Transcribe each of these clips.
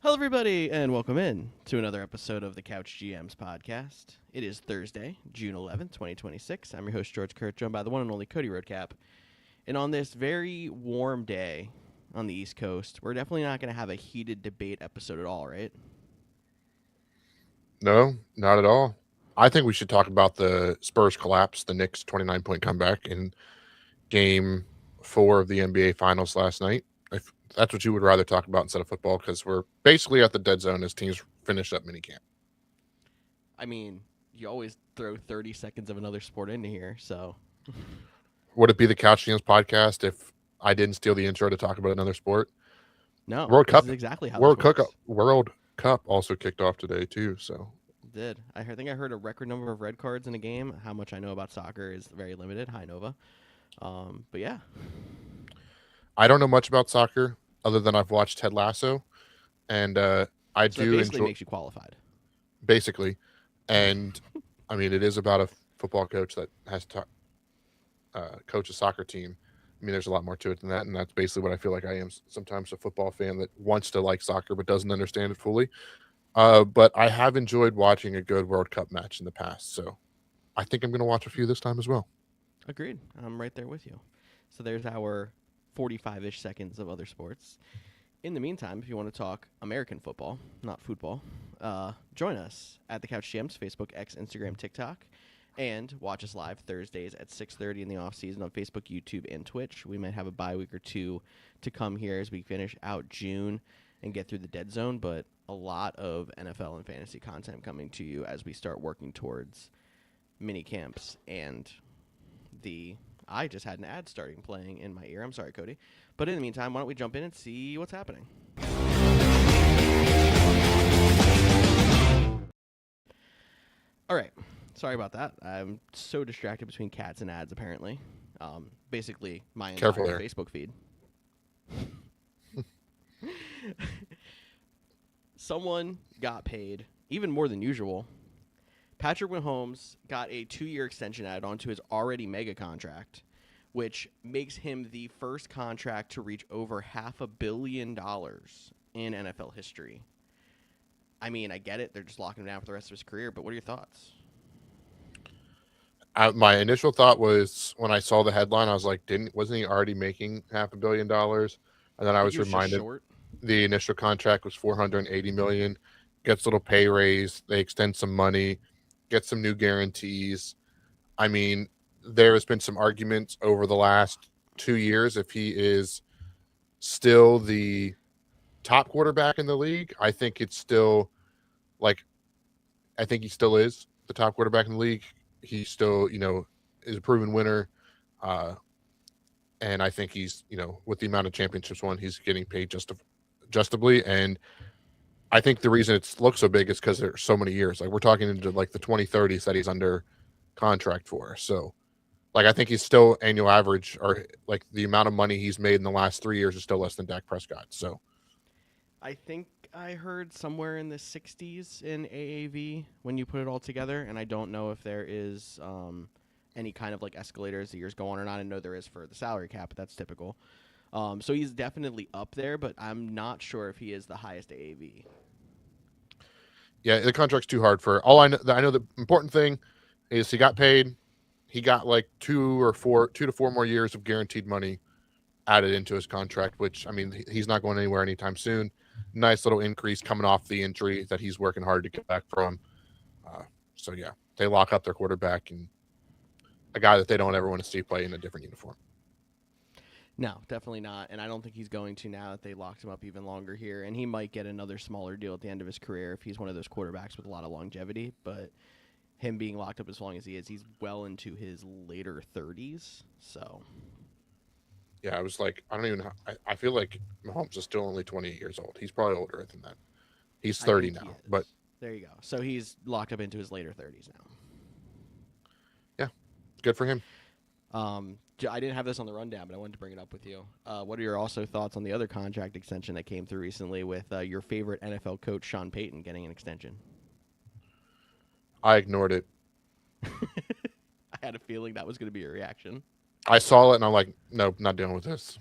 Hello, everybody, and welcome in to another episode of the Couch GMs podcast. It is Thursday, June 11th, 2026. I'm your host, George Kurt, joined by the one and only Cody Roadcap. And on this very warm day on the East Coast, we're definitely not going to have a heated debate episode at all, right? No, not at all. I think we should talk about the Spurs collapse, the Knicks' 29-point comeback in game 4 of the NBA Finals last night. If that's what you would rather talk about instead of football, because we're basically at the dead zone as teams finish up minicamp. I mean, you always throw 30 seconds of another sport into here, so. Would it be the Couch Games podcast if I didn't steal the intro to talk about another sport? No, World this Cup, is exactly how this World Cup, works. World Cup also kicked off today too. So It did. think I heard a record number of red cards in a game. How much I know about soccer is very limited. Hi, Nova. But yeah. I don't know much about soccer other than I've watched Ted Lasso, and I So that do basically enjoy makes you qualified. basically. And I mean, it is about a football coach that has to coach a soccer team. I mean, there's a lot more to it than that, and that's basically what I feel like I am sometimes a football fan that wants to like soccer but doesn't understand it fully. But I have enjoyed watching a good World Cup match in the past, so I think I'm going to watch a few this time as well. Agreed. I'm right there with you. So there's our 45-ish seconds of other sports. In the meantime, if you want to talk American football, not football, join us at the Couch GMs, Facebook, X, Instagram, TikTok, and watch us live Thursdays at 6:30 in the off season on Facebook, YouTube, and Twitch. We might have a bye week or two to come here as we finish out June and get through the dead zone, but a lot of NFL and fantasy content coming to you as we start working towards mini camps and the I just had an ad starting playing in my ear. I'm sorry, Cody. But in the meantime, why don't we jump in and see what's happening? All right. Sorry about that. I'm so distracted between cats and ads, apparently. Basically, my Careful entire there. Facebook feed. Someone got paid even more than usual. Patrick Mahomes got a 2-year extension added onto his already mega contract, which makes him the first contract to reach over $500 million in NFL history. I mean, I get it. They're just locking him down for the rest of his career, but what are your thoughts? My initial thought was when I saw the headline, I was like, wasn't he already making $500 million? And then I I think he was was just reminded short. the initial contract was 480 million. Gets a little pay raise, they extend some money, get some new guarantees. I mean, there has been some arguments over the last 2 years if he is still the top quarterback in the league. I think it's still like I think he still is the top quarterback in the league. He still, is a proven winner. Uh, and I think he's, with the amount of championships won, he's getting paid justably. And I think the reason it looks so big is because there's so many years. Like we're talking into like the 2030s that he's under contract for. So, like I think he's still annual average or like the amount of money he's made in the last 3 years is still less than Dak Prescott. So I think I heard somewhere in the 60s in AAV when you put it all together, and I don't know if there is any kind of like escalator as the years go on or not. I know there is for the salary cap, but that's typical. So he's definitely up there, but I'm not sure if he is the highest AAV. yeah, the contract's too hard for all I know. I know the important thing is he got paid. He got like 2 to 4 more years of guaranteed money added into his contract, which I mean he's not going anywhere anytime soon. Nice little increase coming off the injury that he's working hard to get back from. Uh, so yeah, they lock up their quarterback and a guy that they don't ever want to see play in a different uniform. No, definitely not. And I don't think he's going to now that they locked him up even longer here. And he might get another smaller deal at the end of his career if he's one of those quarterbacks with a lot of longevity. But him being locked up as long as he is, he's well into his later 30s. So Yeah, I was like, I don't even. I feel like Mahomes is still only 28 years old. He's probably older than that. He's I 30 think he now, but is. There you go. So he's locked up into his later 30s now. yeah, good for him. I didn't have this on the rundown, but I wanted to bring it up with you. What are your also thoughts on the other contract extension that came through recently with your favorite NFL coach, Sean Payton, getting an extension? I ignored it. I had a feeling that was going to be your reaction. I saw it and I'm like, nope, not dealing with this.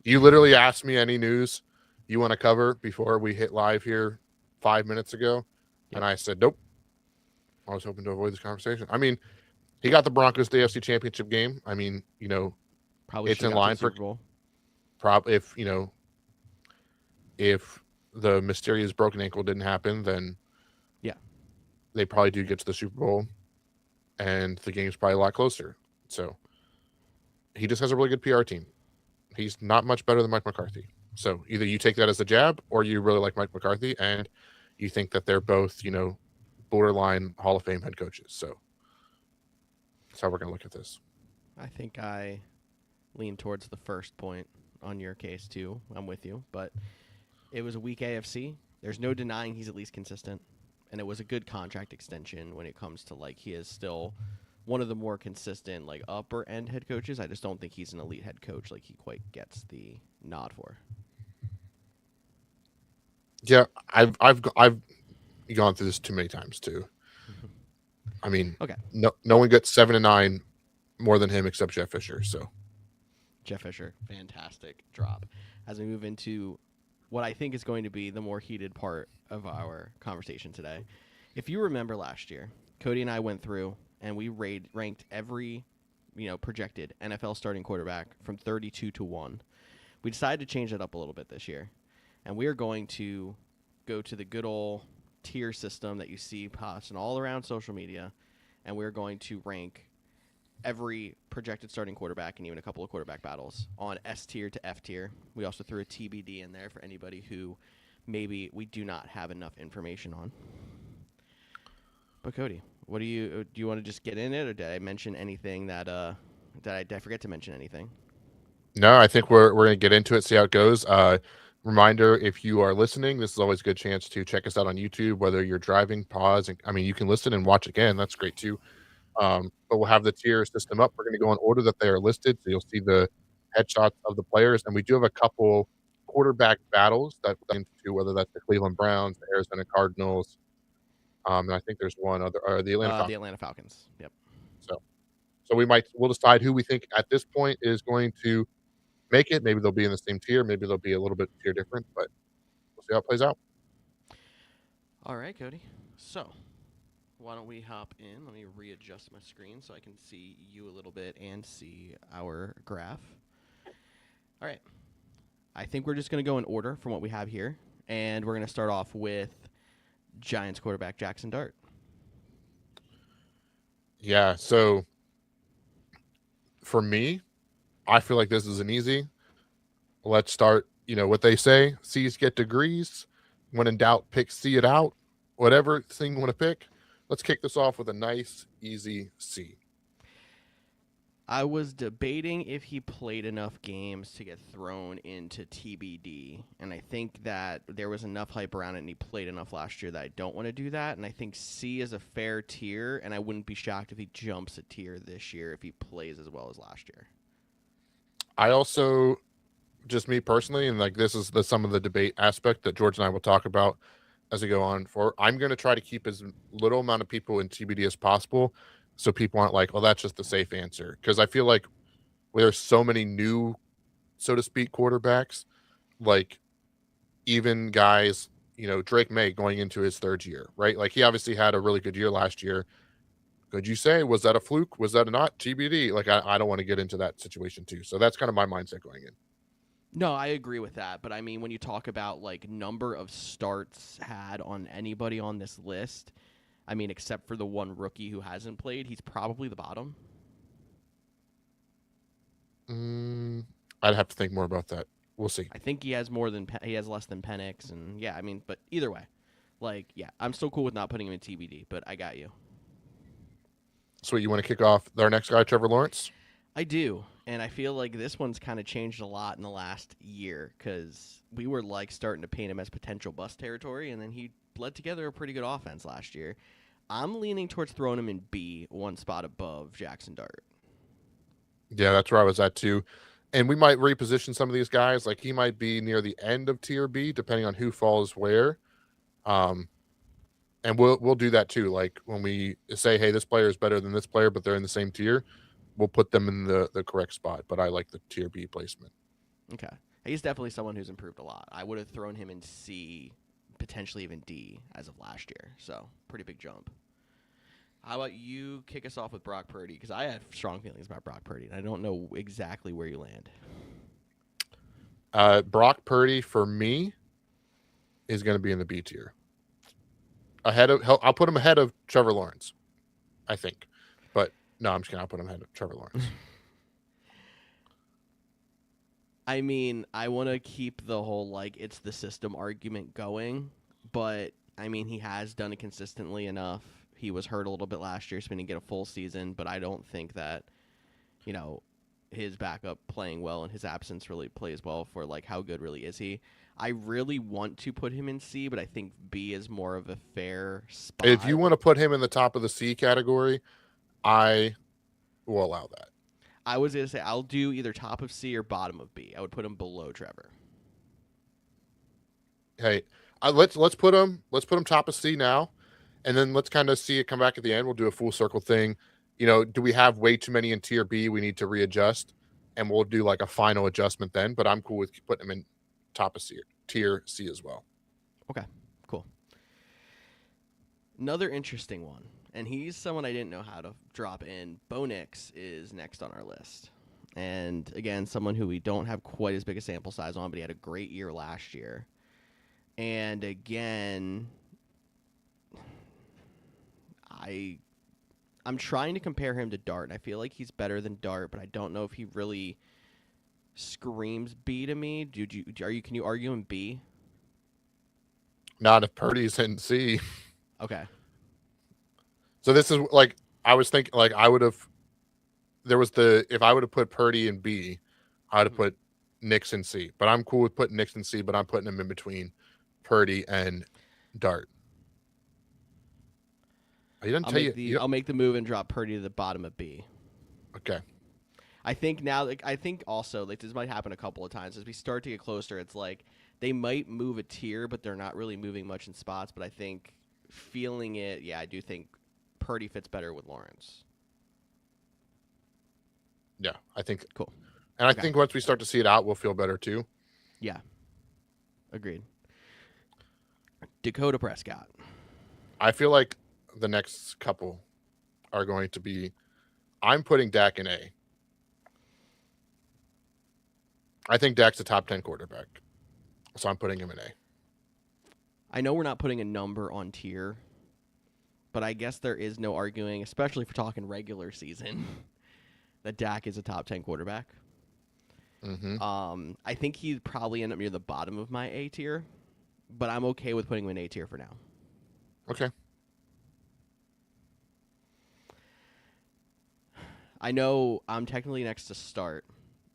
You literally asked me any news. you want to cover before we hit live here 5 minutes ago? Yep. And I said, nope. I was hoping to avoid this conversation. I mean, he got the Broncos the AFC Championship game. I mean, Probably it's should have in got to line the for Super Bowl. if the mysterious broken ankle didn't happen, then Yeah. they probably do get to the Super Bowl, and the game's probably a lot closer. So he just has a really good PR team. He's not much better than Mike McCarthy. So either you take that as a jab, or you really like Mike McCarthy, and you think that they're both, borderline Hall of Fame head coaches. So that's how we're going to look at this. I think I lean towards the first point on your case too. I'm with you, but it was a weak AFC. There's no denying he's at least consistent, and it was a good contract extension when it comes to he is still one of the more consistent upper end head coaches. I just don't think he's an elite head coach he quite gets the nod for. Yeah, I've gone through this too many times too. I mean, Okay. no one gets 7-9 more than him except Jeff Fisher. So Jeff Fisher, fantastic drop. As we move into what I think is going to be the more heated part of our conversation today. If you remember last year, Cody and I went through and we ranked every, projected NFL starting quarterback from 32 to 1. We decided to change that up a little bit this year. And we are going to go to the good old tier system that you see posted all around social media, and we're going to rank every projected starting quarterback and even a couple of quarterback battles on S tier to F tier. We also threw a TBD in there for anybody who maybe we do not have enough information on. But Cody, what do you want to just get in it, or did I mention anything that did I forget to mention anything? no, I think we're going to get into it, see how it goes. Reminder, if you are listening, this is always a good chance to check us out on YouTube, whether you're driving, pause. I mean, you can listen and watch again. That's great too. But we'll have the tier system up. We're going to go in order that they are listed. So you'll see the headshots of the players. And we do have a couple quarterback battles that into whether that's the Cleveland Browns, the Arizona Cardinals. And I think there's one other, or the Atlanta The Falcons. Atlanta Falcons. Yep. So we'll decide who we think at this point is going to make it. Maybe they'll be in the same tier. Maybe they'll be a little bit tier different, but we'll see how it plays out. All right, Cody. So why don't we hop in? Let me readjust my screen so I can see you a little bit and see our graph. All right. I think we're just going to go in order from what we have here, and we're going to start off with Giants quarterback Jackson Dart. Yeah, so for me, I feel like this is an easy. Let's start, what they say, C's get degrees. When in doubt, pick C it out. Whatever thing you want to pick. Let's kick this off with a nice, easy C. I was debating if he played enough games to get thrown into TBD, and I think that there was enough hype around it and he played enough last year that I don't want to do that, and I think C is a fair tier, and I wouldn't be shocked if he jumps a tier this year if he plays as well as last year. I also, just me personally, and this is some of the debate aspect that George and I will talk about as we go on. I'm going to try to keep as little amount of people in TBD as possible, so people aren't like, "Oh, that's just the safe answer." Because I feel like there's so many new, so to speak, quarterbacks, even guys, Drake May going into his third year, right? He obviously had a really good year last year. Could you say, was that a fluke? Was that not TBD? I don't want to get into that situation too. So that's kind of my mindset going in. No, I agree with that, but I mean, when you talk about number of starts had on anybody on this list, I mean, except for the one rookie who hasn't played, he's probably the bottom. I'd have to think more about that. We'll see. I think he has less than Penix, and yeah, I mean, but either way, I'm still cool with not putting him in TBD, but I got you. Sweet, you want to kick off our next guy, Trevor Lawrence? I do, and I feel like this one's kind of changed a lot in the last year because we were starting to paint him as potential bust territory, and then he led together a pretty good offense last year. I'm leaning towards throwing him in B, one spot above Jackson Dart. Yeah, that's where I was at too. And we might reposition some of these guys. He might be near the end of tier B, depending on who falls where. And we'll do that too. When we say, hey, this player is better than this player, but they're in the same tier, we'll put them in the correct spot. But I like the tier B placement. Okay. He's definitely someone who's improved a lot. I would have thrown him in C, potentially even D as of last year. So pretty big jump. How about you kick us off with Brock Purdy? Because I have strong feelings about Brock Purdy, and I don't know exactly where you land. Brock Purdy for me is going to be in the B tier. I'll put him ahead of Trevor Lawrence, I think. But no, I'm just kidding. I'll put him ahead of Trevor Lawrence. I mean, I want to keep the whole like it's the system argument going, but I mean, he has done it consistently enough. He was hurt a little bit last year, so he didn't get a full season, but I don't think that, you know, his backup playing well and his absence really plays well for like how good really is he. I really want to put him in C, but I think B is more of a fair spot. If you want to put him in the top of the C category, I will allow that. I was going to say I'll do either top of C or bottom of B. I would put him below Trevor. Hey, let's put him top of C now, and then let's kind of see it come back at the end. We'll do a full circle thing. Do we have way too many in tier B? We need to readjust, and we'll do like a final adjustment then. But I'm cool with putting him in top of C, tier C as well. Okay, cool. Another interesting one, and he's someone I didn't know how to drop in. Bo Nix is next on our list. And again, someone who we don't have quite as big a sample size on, but he had a great year last year. And again, I'm trying to compare him to Dart, and I feel like he's better than Dart, but I don't know if he really screams B to me. Can you argue him B? Not if Purdy's in C. Okay. So this is like I was thinking. Like I would have. If I would have put Purdy in B, I would have put Nix in C. But I'm cool with putting Nix in C. But I'm putting him in between Purdy and Dart. I'll make the move and drop Purdy to the bottom of B. Okay. I think now, I think also, this might happen a couple of times as we start to get closer. It's like they might move a tier, but they're not really moving much in spots. But I think feeling it, I do think Purdy fits better with Lawrence. Yeah, I think cool. And I think once we start to see it out, we'll feel better too. Yeah, agreed. Dakota Prescott. I feel like the next couple are going to be. I'm putting Dak in A. I think Dak's a top 10 quarterback, so I'm putting him in A. I know we're not putting a number on tier, but I guess there is no arguing, especially for talking regular season, that Dak is a top 10 quarterback. Mm-hmm. I think he'd probably end up near the bottom of my A tier, but I'm okay with putting him in A tier for now. Okay. I know I'm technically next to start,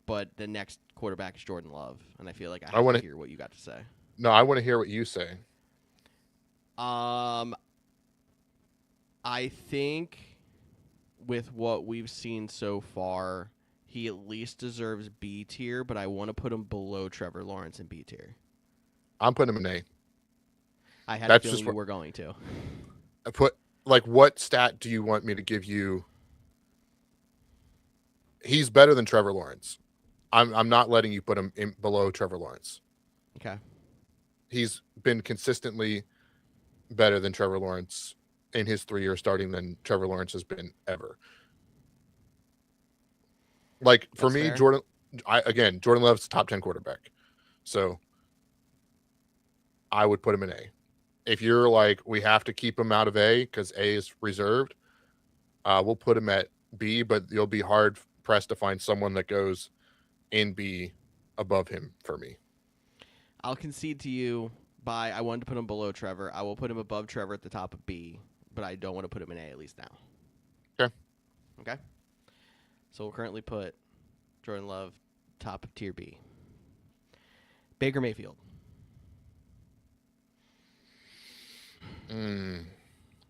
but the next quarterback is Jordan Love, and I feel like I have to hear what you got to say. No, I want to hear what you say. I think with what we've seen so far, he at least deserves B tier, but I want to put him below Trevor Lawrence in B tier. I'm putting him in A. I had a feeling you were going to. What stat do you want me to give you? He's better than Trevor Lawrence. I'm not letting you put him in below Trevor Lawrence. Okay. He's been consistently better than Trevor Lawrence in his 3 years starting than Trevor Lawrence has been ever. Like for me, fair. Jordan Love's top 10 quarterback. So I would put him in A. If you're like, we have to keep him out of A because A is reserved, we'll put him at B, but you'll be hard pressed to find someone that goes in B above him for me. I'll concede to you I wanted to put him below Trevor. I will put him above Trevor at the top of B, but I don't want to put him in A at least now. Okay. Okay. So we'll currently put Jordan Love top of tier B. Baker Mayfield.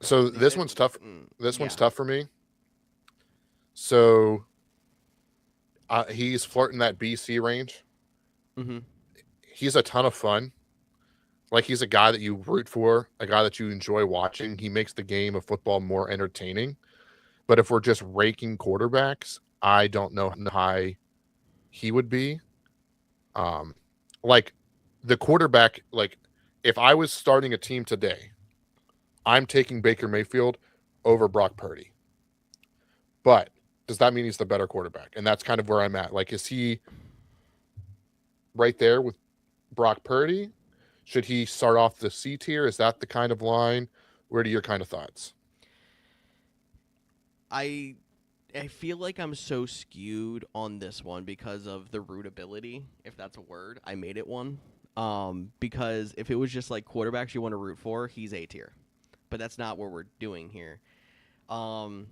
So this one's tough. This one's tough for me. So he's flirting that BC range. Mm-hmm. He's a ton of fun. Like he's a guy that you root for, a guy that you enjoy watching. He makes the game of football more entertaining. But if we're just raking quarterbacks, I don't know how high he would be. like the quarterback, like if I was starting a team today, I'm taking Baker Mayfield over Brock Purdy. But does that mean he's the better quarterback? And that's kind of where I'm at. Like, is he right there with Brock Purdy? Should he start off the C tier? Is that the kind of line? What are your kind of thoughts? I I feel like I'm so skewed on this one because of the rootability, if that's a word. I made it one. Because if it was just like quarterbacks you want to root for, he's A tier. But that's not what we're doing here. Um,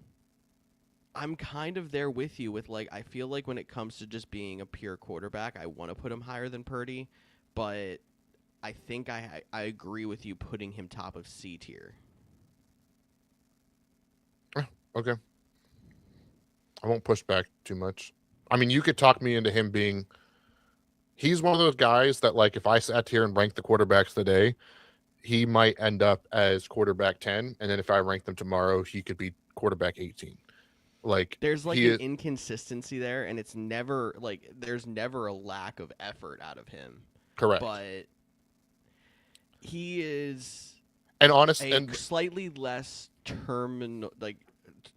I'm kind of there with you with like I feel like when it comes to just being a pure quarterback, I want to put him higher than Purdy, but I think I agree with you putting him top of C tier. Okay. I won't push back too much. I mean, you could talk me into him being. He's one of those guys that, like, if I sat here and ranked the quarterbacks today, he might end up as quarterback 10. And then if I rank them tomorrow, he could be quarterback 18. Like, There's like he an is inconsistency there, and it's never like there's never a lack of effort out of him, correct. but he is And honest, a and slightly less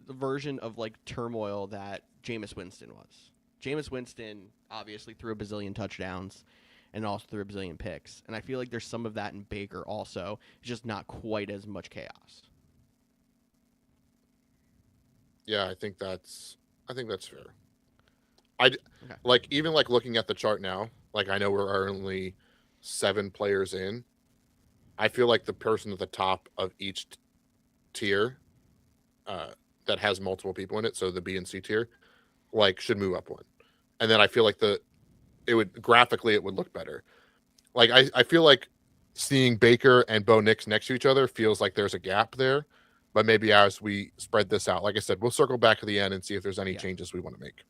version of like turmoil that Jameis Winston was. Jameis Winston obviously threw a bazillion touchdowns and also threw a bazillion picks, and I feel like there's some of that in Baker also. It's just not quite as much chaos. yeah, I think that's fair. I Okay. like even like looking at the chart now. Like I know we're only 7 players in. I feel like the person at the top of each tier uh, that has multiple people in it, so the B and C tier, like should move up one. And then I feel like the it would graphically it would look better. Like I feel like seeing Baker and Bo Nix next to each other feels like there's a gap there. But maybe as we spread this out, like I said, we'll circle back to the end and see if there's any Yeah. changes we want to make.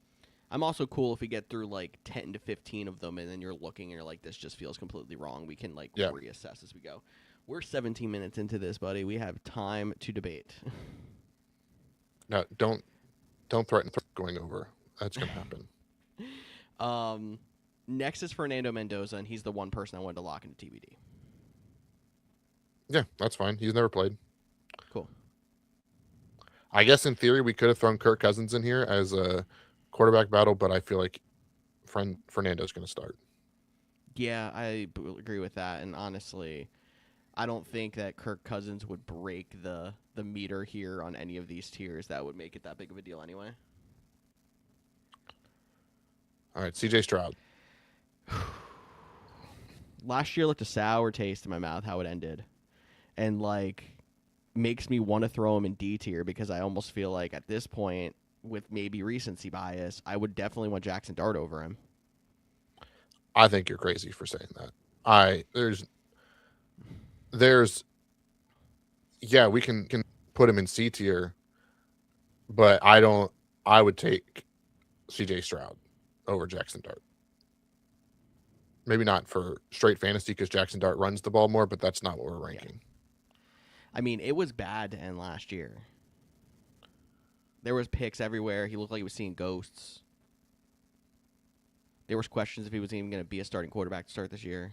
I'm also cool if we get through like 10 to 15 of them and then you're looking and you're like, this just feels completely wrong. We can like Yeah. reassess as we go. We're 17 minutes into this, buddy. We have time to debate. No, don't threaten going over. That's gonna happen. um, Next is Fernando Mendoza, and he's the one person I wanted to lock into TBD. Yeah, that's fine. He's never played. Cool. I guess in theory we could have thrown Kirk Cousins in here as a quarterback battle, but I feel like Fernando's going to start. Yeah, I agree with that. And honestly, I don't think that Kirk Cousins would break the meter here on any of these tiers. That would make it that big of a deal anyway. All right, CJ Stroud. Last year left a sour taste in my mouth how it ended. And like makes me want to throw him in D tier because I almost feel like at this point, with maybe recency bias, I would definitely want Jackson Dart over him. I think you're crazy for saying that. There's yeah, we can put him in C tier, but I would take CJ Stroud over Jackson Dart. Maybe not for straight fantasy because Jackson Dart runs the ball more, but that's not what we're ranking. I mean, it was bad to end last year. There was picks everywhere. He looked like he was seeing ghosts. There was questions if he was even going to be a starting quarterback to start this year.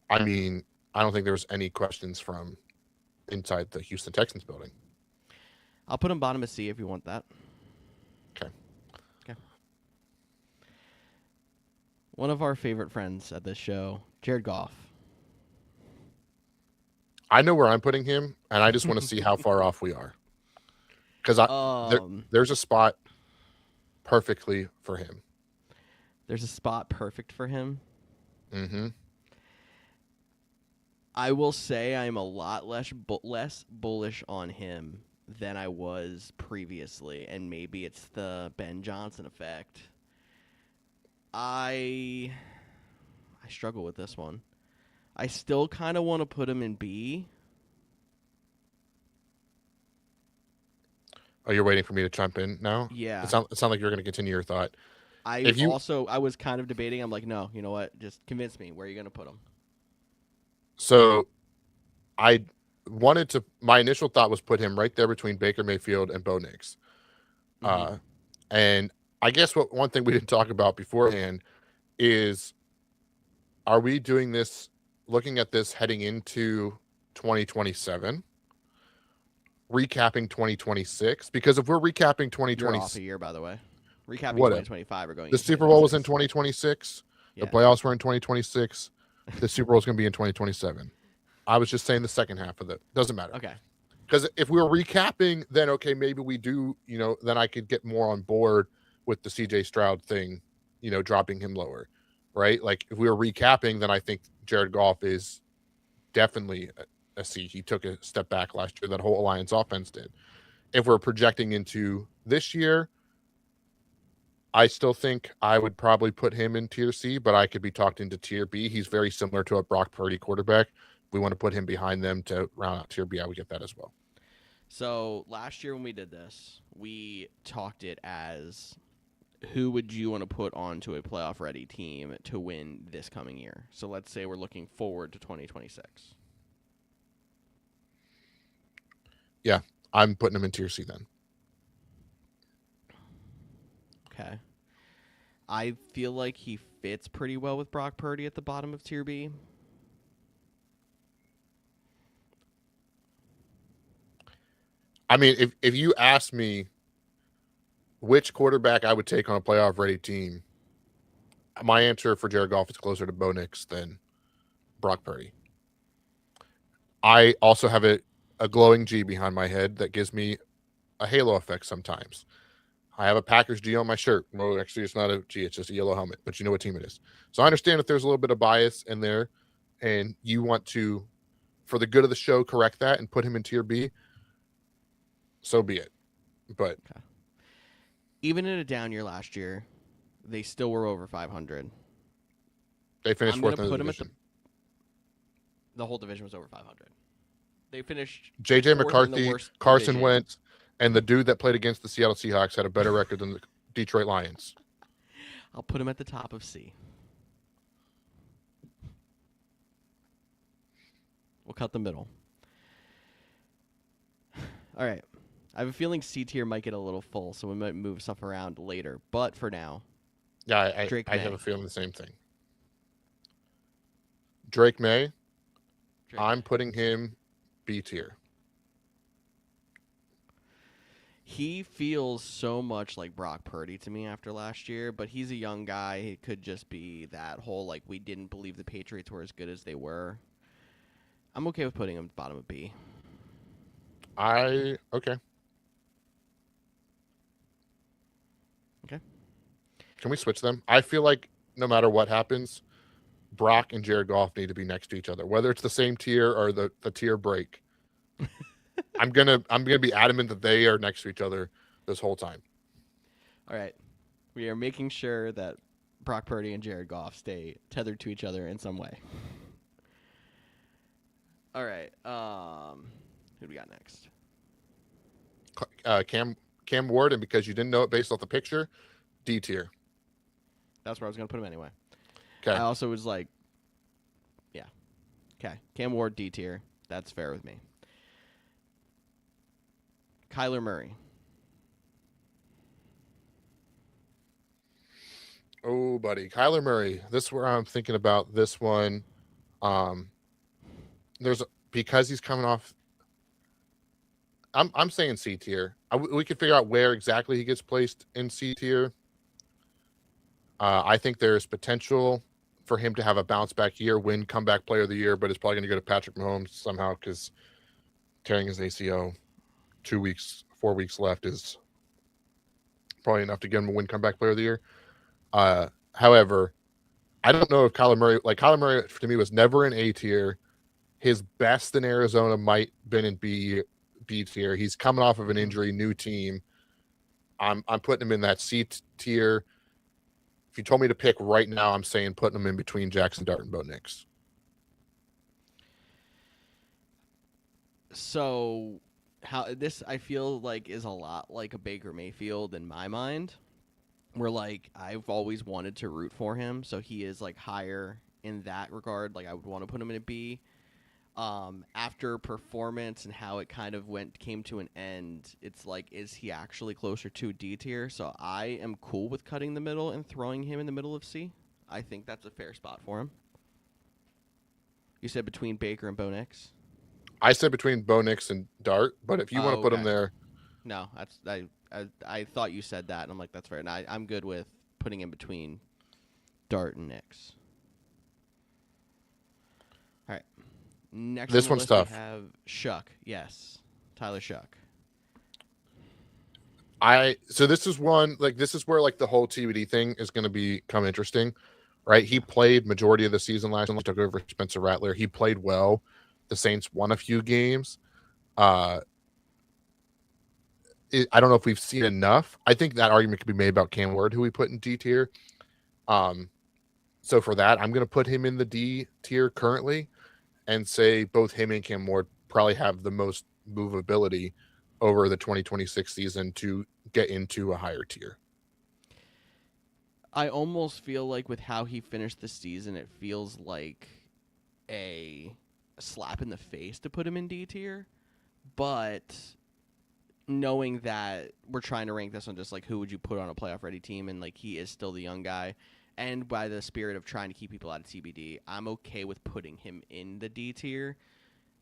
I mean, I don't think there was any questions from inside the Houston Texans building. I'll put him bottom of C if you want that. Okay. Okay. One of our favorite friends at this show, Jared Goff. I know where I'm putting him, and I just want to see how far off we are. Because there's a spot perfectly for him. There's a spot perfect for him. Mm-hmm. I will say I'm a lot less bullish on him than I was previously, and maybe it's the Ben Johnson effect. I struggle with this one. I still kind of want to put him in B. Oh, you're waiting for me to jump in now? Yeah. It sounds like you're going to continue your thought. I was kind of debating. I'm like, no, you know what? Just convince me. Where are you going to put him? So I wanted to, my initial thought was put him right there between Baker Mayfield and Bo Nix. And I guess one thing we didn't talk about beforehand is are we doing this, looking at this heading into 2027, recapping 2026? Because if we're recapping You're 2020, off a year, by the way. Recapping whatever. 2025 or going The into Super Bowl was in 2026. 2026. The Yeah. playoffs were in 2026. The Super Bowl is going to be in 2027. I was just saying the second half of it. Doesn't matter. Okay. Because if we were recapping, then okay, maybe we do, then I could get more on board with the CJ Stroud thing, dropping him lower, right? Like if we were recapping, then I think Jared Goff is definitely a C. He took a step back last year. That whole Alliance offense did. If we're projecting into this year, I still think I would probably put him in tier C, but I could be talked into tier B. He's very similar to a Brock Purdy quarterback. If we want to put him behind them to round out tier B, I would get that as well. So last year when we did this, we talked it as who would you want to put onto a playoff ready team to win this coming year? So let's say we're looking forward to 2026. Yeah, I'm putting him in tier C then. Okay. I feel like he fits pretty well with Brock Purdy at the bottom of tier B. I mean, if you ask me which quarterback I would take on a playoff ready team, my answer for Jared Goff is closer to Bo Nix than Brock Purdy. I also have a glowing G behind my head that gives me a halo effect sometimes. I have a Packers G on my shirt. Well, actually, it's not a G. It's just a yellow helmet, but you know what team it is. So I understand if there's a little bit of bias in there and you want to, for the good of the show, correct that and put him in tier B, so be it. But okay. Even in a down year last year, they still were over 500. they finished I'm fourth going in to the put him at division. the whole division was over 500. They finished JJ fourth in the McCarthy, worst Carson division. Wentz, and the dude that played against the Seattle Seahawks had a better record than the Detroit Lions. I'll put him at the top of C. We'll cut the middle. All right. I have a feeling C tier might get a little full, so we might move stuff around later. But for now, Yeah, Drake I May. have a feeling the same thing. Drake May, I'm putting him B tier. He feels so much like Brock Purdy to me after last year, but he's a young guy. He could just be that whole, like, we didn't believe the Patriots were as good as they were. I'm okay with putting him at the bottom of B. Okay. Okay. Can we switch them? I feel like no matter what happens, Brock and Jared Goff need to be next to each other, whether it's the same tier or the tier break. I'm gonna be adamant that they are next to each other this whole time. All right. We are making sure that Brock Purdy and Jared Goff stay tethered to each other in some way. All right. Who do we got next? Cam Ward, and because you didn't know it based off the picture, D tier. That's where I was going to put him anyway. Okay. I also was like, yeah. Okay. Cam Ward, D tier. That's fair with me. Kyler Murray. Oh, buddy. Kyler Murray. This is where I'm thinking about this one. Because he's coming off. I'm saying C tier. We could figure out where exactly he gets placed in C tier. I think there's potential for him to have a bounce back year, win comeback player of the year, but it's probably going to go to Patrick Mahomes somehow because tearing his ACL 4 weeks left is probably enough to get him a win comeback player of the year. However, I don't know if Kyler Murray to me was never in A tier. His best in Arizona might been in B tier. He's coming off of an injury, new team. I'm putting him in that C tier. If you told me to pick right now, I'm saying putting him in between Jackson Dart and Bo Nix. So, this I feel like is a lot like a Baker Mayfield in my mind. Where, like, I've always wanted to root for him, so he is, like, higher in that regard. Like, I would want to put him in a B. After performance and how it kind of came to an end, it's like, is he actually closer to D tier? So I am cool with cutting the middle and throwing him in the middle of C. I think that's a fair spot for him. You said between Baker and Bo Nix? I said between Bo Nix and Dart, but if you want to Oh, put him okay. there, No, I thought you said that, and I'm like, that's fair. And I'm good with putting in between Dart and Nix. All right. Next on this the one's list, we tough. have Shuck. Yes. Tyler Shuck. So this is one, like, this is where like the whole TBD thing is going to become interesting, right? He Yeah. played majority of the season last year. He took over Spencer Rattler. He played well. The Saints won a few games. Uh, I don't know if we've seen enough. I think that argument could be made about Cam Ward, who we put in D tier. Um, so for that, I'm going to put him in the D tier currently, and say both him and Cam Ward probably have the most movability over the 2026 season to get into a higher tier. I almost feel like with how he finished the season, it feels like a slap in the face to put him in D tier. But knowing that we're trying to rank this on just like who would you put on a playoff ready team, and like he is still the young guy, and by the spirit of trying to keep people out of TBD, I'm okay with putting him in the D tier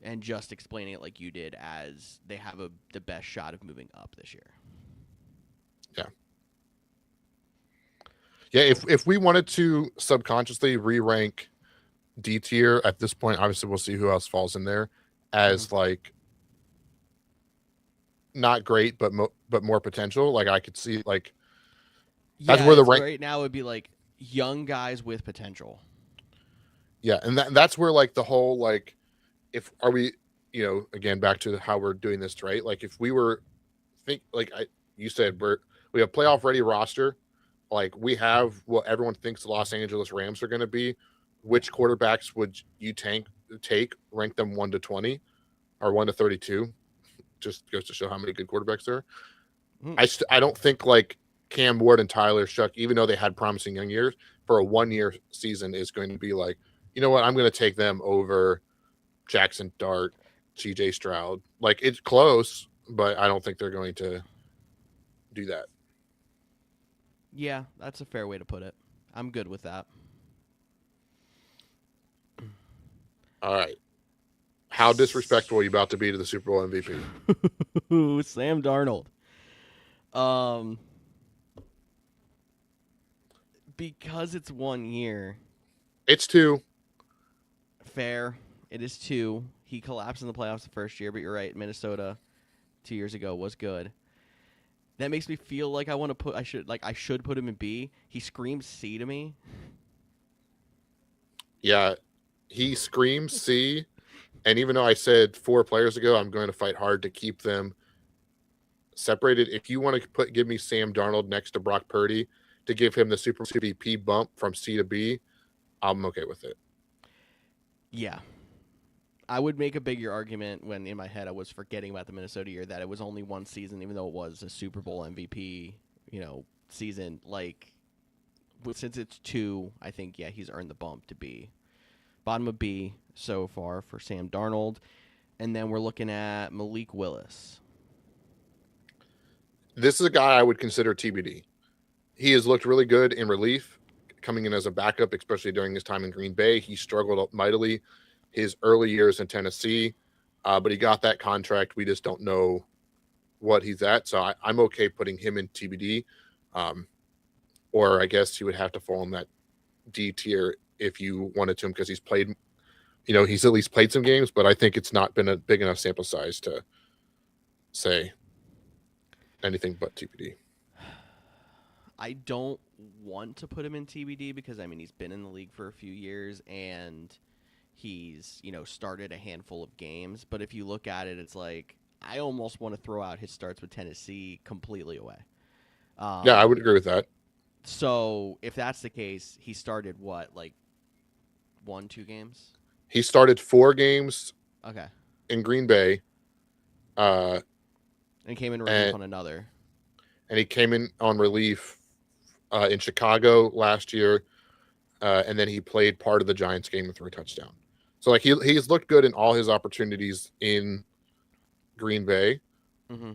and just explaining it like you did, as they have the best shot of moving up this year. Yeah. Yeah, if we wanted to subconsciously re-rank D tier at this point, obviously we'll see who else falls in there as like not great, but more potential. Like I could see like that's Yeah, where the it's rank. right now it would be like young guys with potential. Yeah, and that's where like the whole like if are we again back to how we're doing this, right? Like if we were you said we have playoff ready roster, like we have what everyone thinks the Los Angeles Rams are going to be. Yeah. Which quarterbacks would you take rank them 1 to 20 or 1 to 32? Just goes to show how many good quarterbacks there are. I don't think like Cam Ward and Tyler Shuck, even though they had promising young years, for a 1 year season is going to be like, you know what, I'm going to take them over Jackson Dart, CJ Stroud. Like it's close, but I don't think they're going to do that. Yeah, that's a fair way to put it. I'm good with that. All right. How disrespectful are you about to be to the Super Bowl MVP? Sam Darnold. Because it's 1 year. It's 2. Fair. It is 2. He collapsed in the playoffs the first year, but you're right. Minnesota 2 years ago was good. That makes me feel like I should put him in B. He screams C to me. Yeah, he screams C, and even though I said 4 players ago, I'm going to fight hard to keep them separated. If you want to give me Sam Darnold next to Brock Purdy to give him the Super MVP bump from C to B, I'm okay with it. Yeah. I would make a bigger argument when in my head I was forgetting about the Minnesota year that it was only one season, even though it was a Super Bowl MVP, season. Like, since it's 2, I think, yeah, he's earned the bump to B. Bottom of B so far for Sam Darnold. And then we're looking at Malik Willis. This is a guy I would consider TBD. He has looked really good in relief, coming in as a backup, especially during his time in Green Bay. He struggled mightily his early years in Tennessee, but he got that contract. We just don't know what he's at. So I'm okay putting him in TBD. Or I guess he would have to fall in that D tier if you wanted to him because he's played, he's at least played some games, but I think it's not been a big enough sample size to say anything but TBD. I don't want to put him in TBD because, he's been in the league for a few years and he's, started a handful of games. But if you look at it, it's like I almost want to throw out his starts with Tennessee completely away. Yeah, I would agree with that. So if that's the case, he started what, like 1-2 games? He started 4 games Okay. in Green Bay. And came in relief on another. And he came in on relief in Chicago last year. And then he played part of the Giants game and threw a touchdown. So like he's looked good in all his opportunities in Green Bay. Mm-hmm.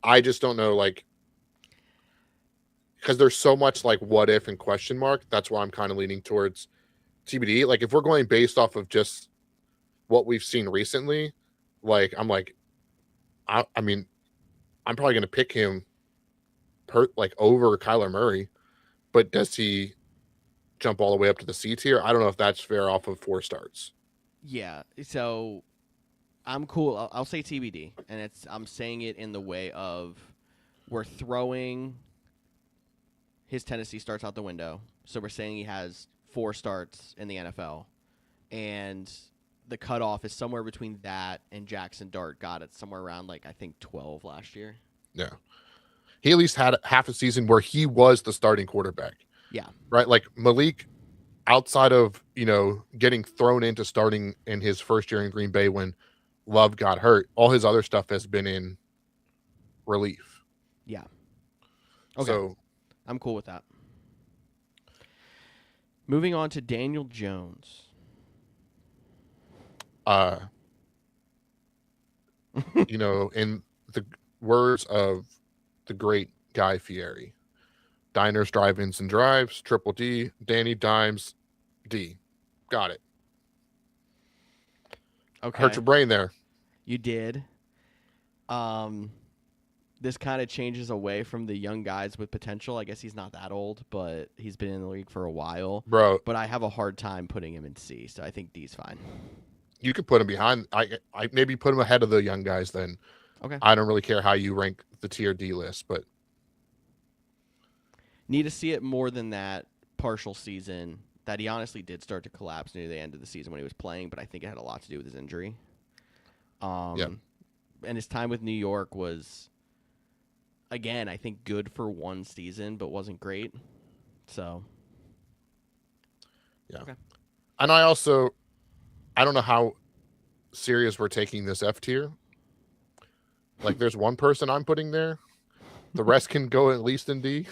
I just don't know, like, because there's so much like what if and question mark. That's why I'm kind of leaning towards TBD. Like if we're going based off of just what we've seen recently, like I'm like, I mean, I'm probably going to pick him over Kyler Murray, but does he jump all the way up to the C tier? I don't know if that's fair off of 4 starts. Yeah. So I'm cool. I'll say TBD, and I'm saying it in the way of we're throwing his Tennessee starts out the window. So we're saying he has 4 starts in the NFL, and the cutoff is somewhere between that and Jackson Dart got it somewhere around like I think 12 last year. Yeah. He at least had half a season where he was the starting quarterback. Yeah. Right? Like Malik, outside of, getting thrown into starting in his first year in Green Bay when Love got hurt, all his other stuff has been in relief. Yeah. Okay. So I'm cool with that. Moving on to Daniel Jones. In the words of the great Guy Fieri, diners, drive-ins, and drives, Triple D, Danny Dimes, D. Got it. Okay. Hurt your brain there. You did. This kind of changes away from the young guys with potential. I guess he's not that old, but he's been in the league for a while. Bro. But I have a hard time putting him in C, so I think D's fine. You could put him behind. I maybe put him ahead of the young guys then. Okay. I don't really care how you rank the tier D list, but need to see it more than that partial season that he honestly did start to collapse near the end of the season when he was playing, but I think it had a lot to do with his injury. And his time with New York was, again, I think good for one season, but wasn't great. So, yeah. Okay. And I don't know how serious we're taking this F tier. Like, there's one person I'm putting there. The rest can go at least in D.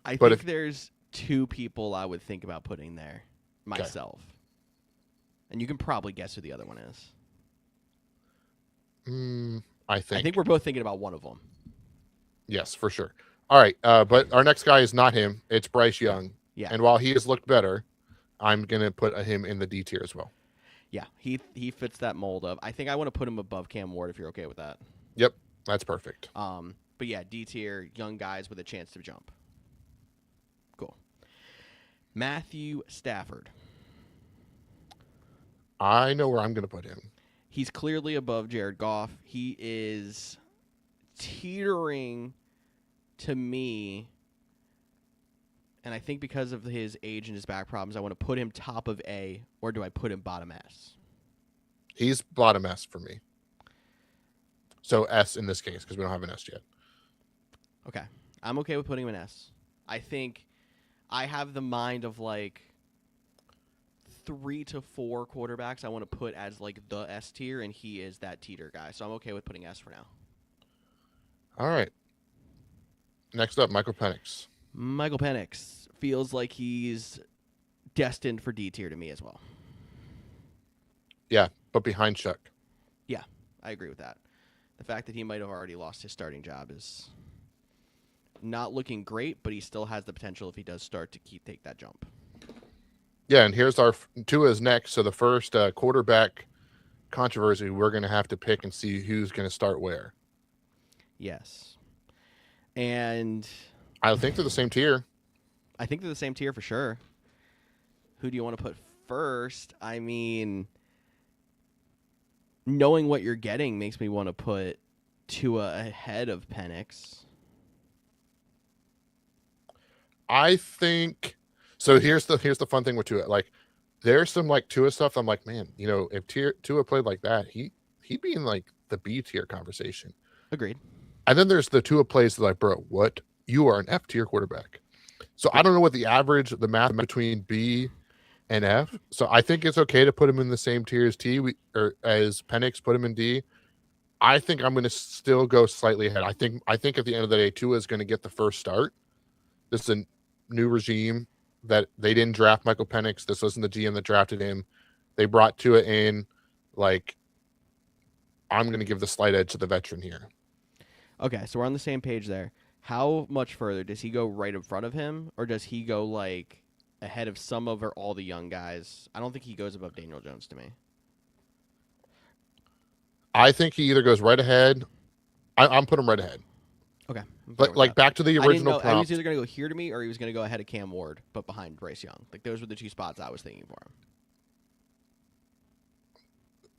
I think there's 2 people I would think about putting there myself. Okay. And you can probably guess who the other one is. I think we're both thinking about one of them. Yes, for sure. All right, but our next guy is not him. It's Bryce Young. Yeah. And while he has looked better, I'm going to put him in the D tier as well. Yeah, he fits that mold of. I think I want to put him above Cam Ward if you're okay with that. Yep, that's perfect. But yeah, D tier, young guys with a chance to jump. Cool. Matthew Stafford. I know where I'm going to put him. He's clearly above Jared Goff. He is teetering to me, and I think because of his age and his back problems, I want to put him top of A, or do I put him bottom S? He's bottom S for me. So S in this case, because we don't have an S yet. Okay. I'm okay with putting him in S. I think I have the mind of like 3 to 4 quarterbacks I want to put as like the S tier, and he is that teeter guy. So I'm okay with putting S for now. All right. Next up, Michael Penix. Michael Penix feels like he's destined for D tier to me as well. Yeah, but behind Chuck. Yeah, I agree with that. The fact that he might have already lost his starting job is not looking great, but he still has the potential if he does start to take that jump. Yeah, and here's our Tua is next. So the first quarterback controversy we're going to have to pick and see who's going to start where. Yes. And I think they're the same tier. I think they're the same tier for sure. Who do you want to put first? I mean, knowing what you're getting makes me want to put Tua ahead of Penix. I think so. Here's the fun thing with Tua. Like, there's some like Tua stuff. I'm like, man, if Tua played like that, he'd be in like the B tier conversation. Agreed. And then there's the Tua plays that like, bro, what? You are an F tier quarterback. So I don't know what the math between B and F. So I think it's okay to put him in the same tier as as Penix, put him in D. I think I'm going to still go slightly ahead. I think at the end of the day, Tua is going to get the first start. This is a new regime that they didn't draft Michael Penix. This wasn't the GM that drafted him. They brought Tua in. Like, I'm going to give the slight edge to the veteran here. Okay, so we're on the same page there. How much further? Does he go right in front of him, or does he go like ahead of some of or all the young guys. I don't think he goes above Daniel Jones to me. I think he either goes right ahead. I'm putting him right ahead. Okay. I'm fine But with like that. back to the I didn't original know. I was prompt. either going to go here to me or he was going to go ahead of Cam Ward, but behind Bryce Young. Like, those were the two spots I was thinking for him.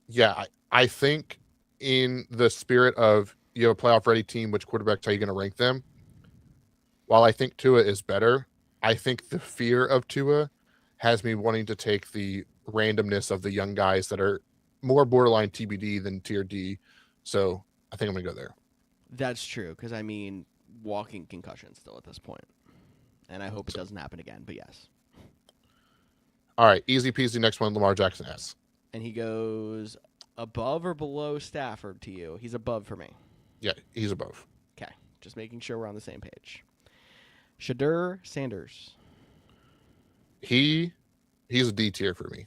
Yeah, I think in the spirit of you have a playoff ready team, which quarterbacks are you going to rank them? While I think Tua is better, I think the fear of Tua has me wanting to take the randomness of the young guys that are more borderline TBD than tier D. So I think I'm going to go there. That's true, because, I mean, walking concussion still at this point. And I hope it doesn't happen again, but yes. All right, easy peasy. Next one, Lamar Jackson S. And he goes above or below Stafford to you? He's above for me. Yeah, he's above. Okay, just making sure we're on the same page. Shadur Sanders. He's a D tier for me.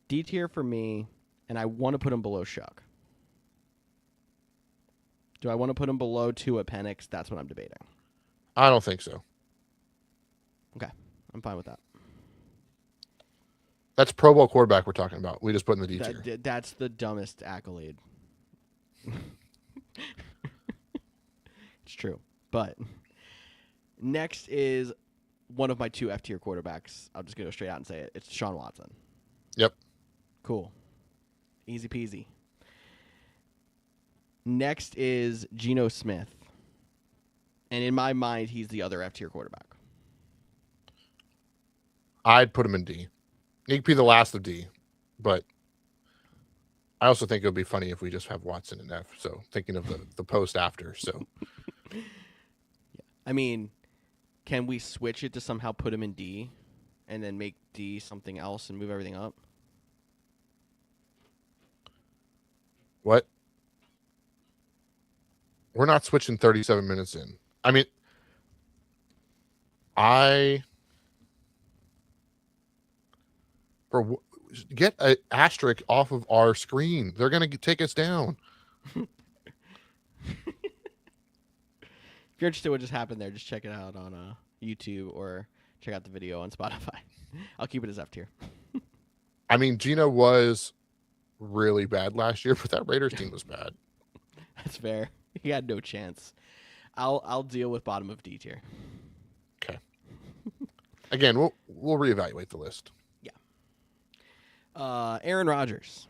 D tier for me, and I want to put him below Shuck. Do I want to put him below Tua Penix? That's what I'm debating. I don't think so. Okay, I'm fine with that. That's Pro Bowl quarterback we're talking about. We just put in the D tier. That's the dumbest accolade. It's true. But next is one of my two F tier quarterbacks. I'll just go straight out and say it. It's Deshaun Watson. Yep. Cool. Easy peasy. Next is Geno Smith. And in my mind, he's the other F tier quarterback. I'd put him in D. He could be the last of D, but I also think it would be funny if we just have Watson in F. So thinking of the post after. So Yeah. I mean, can we switch it to somehow put him in D and then make D something else and move everything up? what? We're not switching 37 minutes in. I mean, get an asterisk off of our screen. They're going to take us down. If you're interested in what just happened there, just check it out on YouTube or check out the video on Spotify. I'll keep it as F tier. I mean, Gino was really bad last year, but that Raiders team was bad. That's fair. He had no chance. I'll deal with bottom of D tier. Okay. Again, we'll reevaluate the list. Yeah. Aaron Rodgers.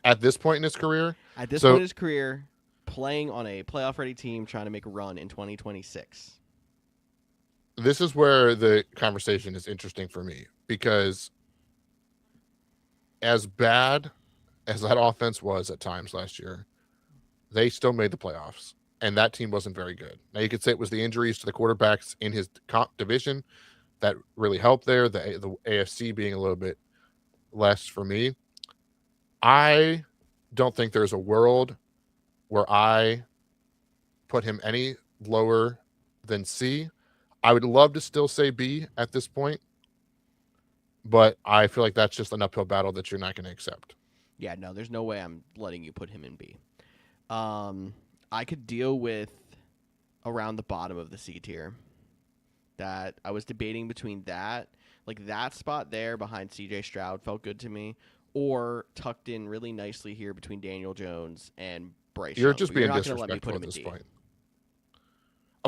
At this point in his career? At this point in his career, playing on a playoff-ready team, trying to make a run in 2026. This is where the conversation is interesting for me because as bad as that offense was at times last year, they still made the playoffs, and that team wasn't very good. Now, you could say it was the injuries to the quarterbacks in his division that really helped there, the AFC being a little bit less for me. I don't think there's a world where I put him any lower than C. I would love to still say B at this point, but I feel like that's just an uphill battle that you're not going to accept. Yeah, no, there's no way I'm letting you put him in B. I could deal with around the bottom of the C tier. That I was debating between that, like that spot there behind CJ Stroud felt good to me, or tucked in really nicely here between Daniel Jones and Bryce. You're Young, just but being you're not going to let me disrespectful put at him this in D.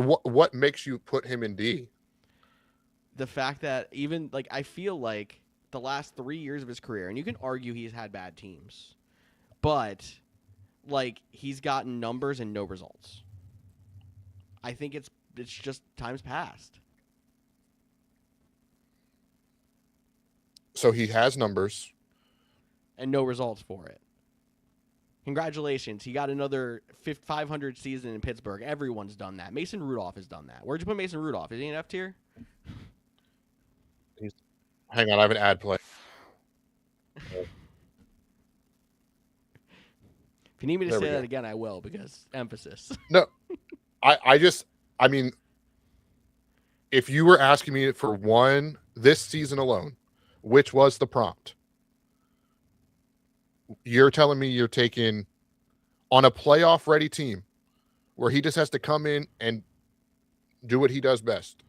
point. What makes you put him in D? The fact that even like I feel like the last 3 years of his career, and you can argue he's had bad teams, but like he's gotten numbers and no results. I think it's just times past. So he has numbers and no results for it. Congratulations. He got another 500 season in Pittsburgh. Everyone's done that. Mason Rudolph has done that. Where'd you put Mason Rudolph? Is he an F tier? Hang on, I have an ad play. If you need me to say that again, I will, because emphasis. No, I mean, if you were asking me for one this season alone, which was the prompt, you're telling me you're taking on a playoff ready team where he just has to come in and do what he does best.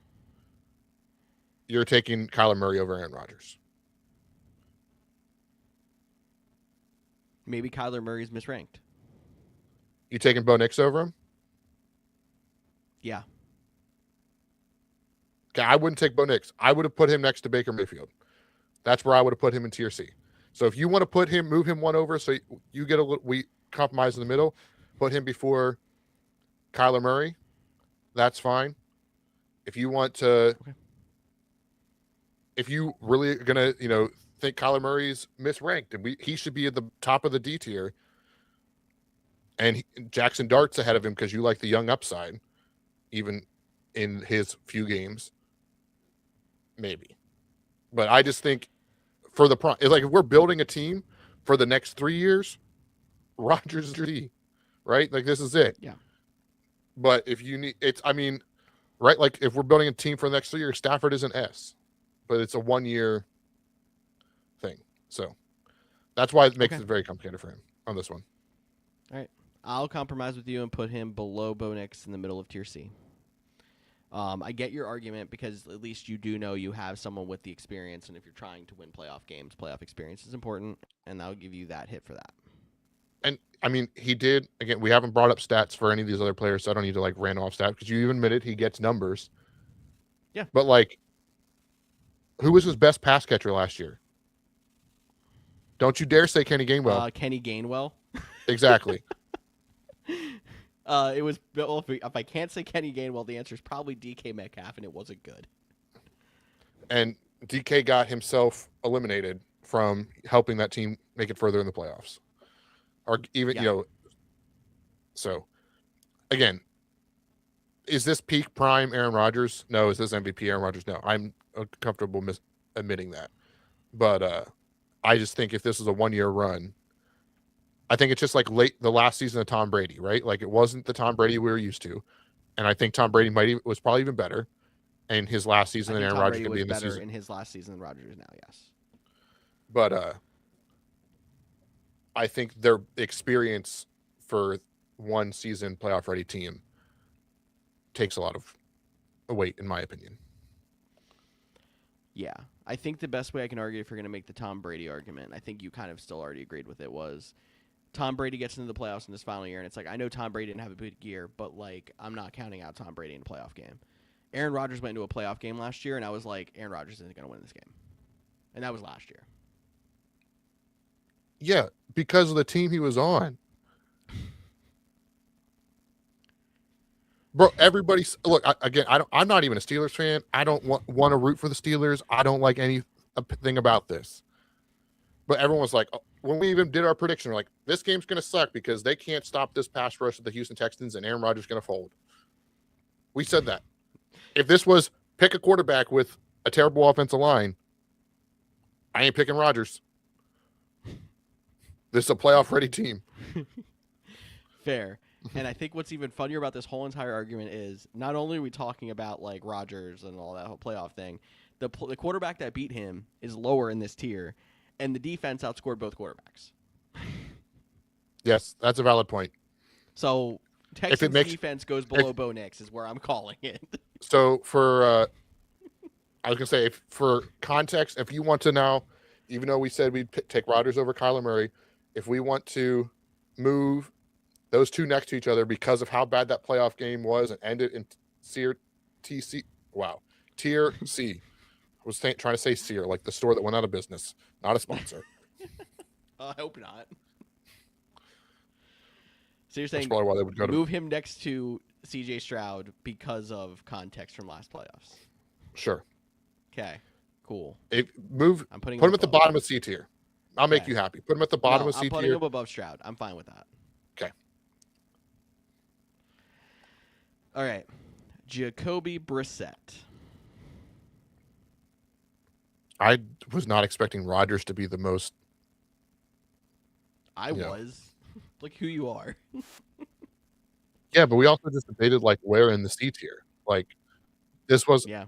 you're taking Kyler Murray over Aaron Rodgers. Maybe Kyler Murray's misranked. You taking Bo Nix over him? Yeah. Okay, I wouldn't take Bo Nix. I would have put him next to Baker Mayfield. That's where I would have put him in tier C. So if you want to move him one over, so you get we compromise in the middle, put him before Kyler Murray, that's fine. If you want to, if you really are gonna, think Kyler Murray's misranked and he should be at the top of the D tier, and Jackson Dart's ahead of him because you like the young upside, even in his few games, maybe. But I just think for it's like if we're building a team for the next 3 years, Rodgers is D, right? Like this is it. Yeah. But if you need, right? Like if we're building a team for the next 3 years, Stafford is an S, but it's a 1 year thing. So that's why it makes it very complicated for him on this one. All right. I'll compromise with you and put him below Bo Nix in the middle of tier C. I get your argument because at least you do know you have someone with the experience, and if you're trying to win playoff games, playoff experience is important, and I'll give you that hit for that. And he did, again, we haven't brought up stats for any of these other players, so I don't need to random off stats because you even admitted he gets numbers. Yeah. But who was his best pass catcher last year? Don't you dare say Kenny Gainwell. Kenny Gainwell. Exactly. It was, if I can't say Kenny Gainwell, the answer is probably DK Metcalf, and it wasn't good. And DK got himself eliminated from helping that team make it further in the playoffs. Or even, so again, is this peak prime Aaron Rodgers? No. Is this MVP Aaron Rodgers? No. I'm comfortable admitting that. But I just think if this is a 1 year run, I think it's just like the last season of Tom Brady, right? Like it wasn't the Tom Brady we were used to. And I think Tom Brady was probably even better in his last season than Aaron Rodgers could be in this season. In his last season than Rodgers is now, yes. But I think their experience for one season playoff ready team takes a lot of weight, in my opinion. Yeah. I think the best way I can argue if you're going to make the Tom Brady argument, I think you kind of still already agreed with it, was Tom Brady gets into the playoffs in this final year, and it's like, I know Tom Brady didn't have a big year, but I'm not counting out Tom Brady in a playoff game. Aaron Rodgers went into a playoff game last year, and I was like, Aaron Rodgers isn't going to win this game. And that was last year. Yeah, because of the team he was on. Bro, everybody's look again. I'm not even a Steelers fan. I don't want to root for the Steelers. I don't like anything about this. But everyone was like, when we even did our prediction, we're like, this game's going to suck because they can't stop this pass rush of the Houston Texans, and Aaron Rodgers is going to fold. We said that. If this was pick a quarterback with a terrible offensive line, I ain't picking Rodgers. This is a playoff-ready team. Fair. And I think what's even funnier about this whole entire argument is not only are we talking about Rodgers and all that whole playoff thing, the quarterback that beat him is lower in this tier, and the defense outscored both quarterbacks. Yes, that's a valid point. So Texans defense goes below Bo Nix is where I'm calling it. So for I was gonna say, for context, if you want to now, even though we said we'd take Rodgers over Kyler Murray, if we want to move those two next to each other because of how bad that playoff game was and ended in tier C. I was trying to say Sear, like the store that went out of business, not a sponsor. I hope not. So you're saying that's probably why they would go move him next to CJ Stroud because of context from last playoffs. Sure. Okay. Cool. I'm put him at the bottom of C tier. I'll make you happy. Put him at the bottom of C tier. I'm putting him above Stroud. I'm fine with that. Okay. All right. Jacoby Brissett. I was not expecting Rodgers to be the most. I was. Look who you are. Yeah, but we also just debated where in the C tier. This was. Yeah.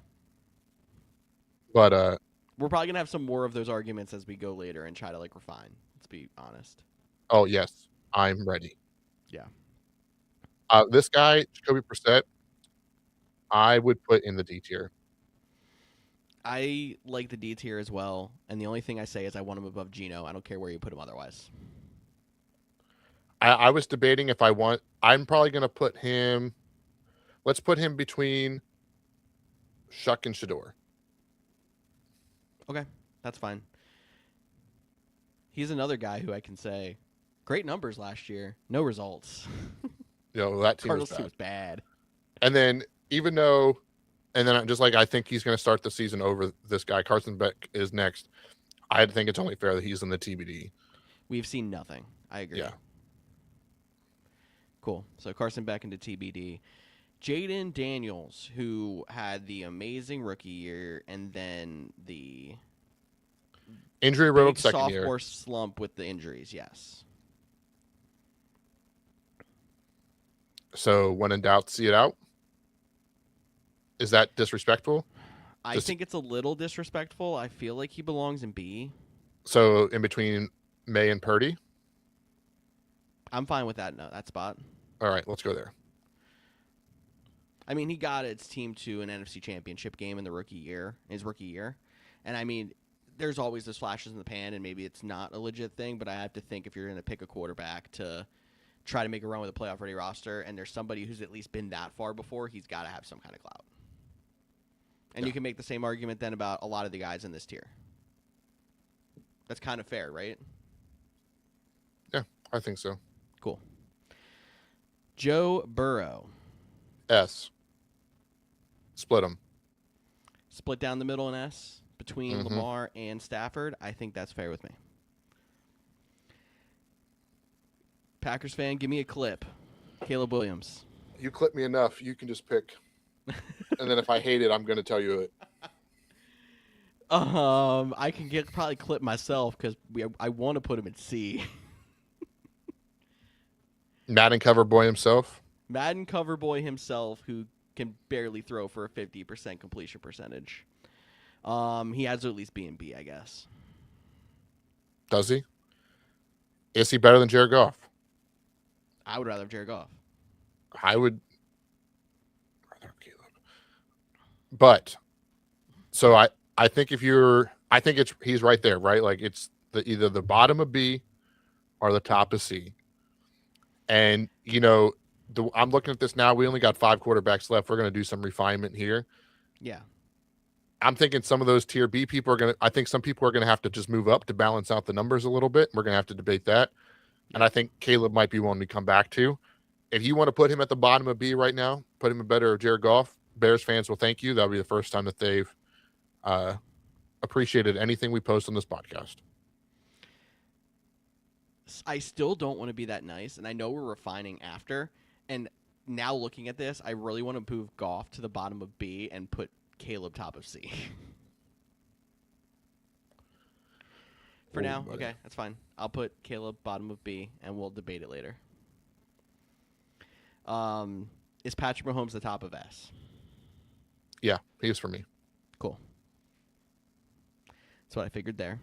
But we're probably gonna have some more of those arguments as we go later and try to refine. Let's be honest. Oh yes, I'm ready. Yeah. This guy, Jacoby Brissett, I would put in the D tier. I like the D tier as well, and the only thing I say is I want him above Geno. I don't care where you put him otherwise. I was debating if I'm probably going to put him, let's put him between Shuck and Shador. Okay, that's fine. He's another guy who I can say, great numbers last year, no results. That team was Cardinals bad. team was bad. And then even though, and then just like I think he's going to start the season over this guy, Carson Beck is next. I think it's only fair that he's in the TBD. We've seen nothing. I agree. Yeah. Cool. So Carson Beck into TBD. Jaden Daniels, who had the amazing rookie year and then the Injury riddled big second year. sophomore slump with the injuries, yes. So when in doubt, see it out. Is that disrespectful? I think it's a little disrespectful. I feel like he belongs in B. So in between May and Purdy? I'm fine with that spot. All right, let's go there. I mean, he got its team to an NFC Championship game in his rookie year. And I mean, there's always those flashes in the pan, and maybe it's not a legit thing, but I have to think if you're going to pick a quarterback to try to make a run with a playoff-ready roster, and there's somebody who's at least been that far before, he's got to have some kind of clout. And you can make the same argument then about a lot of the guys in this tier. That's kind of fair, right? Yeah, I think so. Cool. Joe Burrow. S. Split them. Split down the middle in S between Lamar and Stafford. I think that's fair with me. Packers fan, give me a clip. Caleb Williams. You clip me enough, you can just pick. And then if I hate it, I'm going to tell you it. I can probably clip myself because I want to put him in C. Madden cover boy himself. Madden cover boy himself, who can barely throw for a 50% completion percentage. He has to at least be in B, I guess. Does he? Is he better than Jared Goff? I would rather have Jared Goff. I would rather Caleb. But so I think he's right there, right? Like it's either the bottom of B or the top of C. And I'm looking at this now. We only got 5 quarterbacks left. We're going to do some refinement here. Yeah. I'm thinking some of those tier B people I think some people are going to have to just move up to balance out the numbers a little bit. We're going to have to debate that. Yeah. And I think Caleb might be one we come back to. If you want to put him at the bottom of B right now, put him better of Jared Goff, Bears fans will thank you. That'll be the first time that they've appreciated anything we post on this podcast. I still don't want to be that nice, and I know we're refining after. And now looking at this, I really want to move Goff to the bottom of B and put Caleb top of C. For now, okay, that's fine. I'll put Caleb bottom of B, and we'll debate it later. Is Patrick Mahomes the top of S? Yeah, he is for me. Cool. That's what I figured there.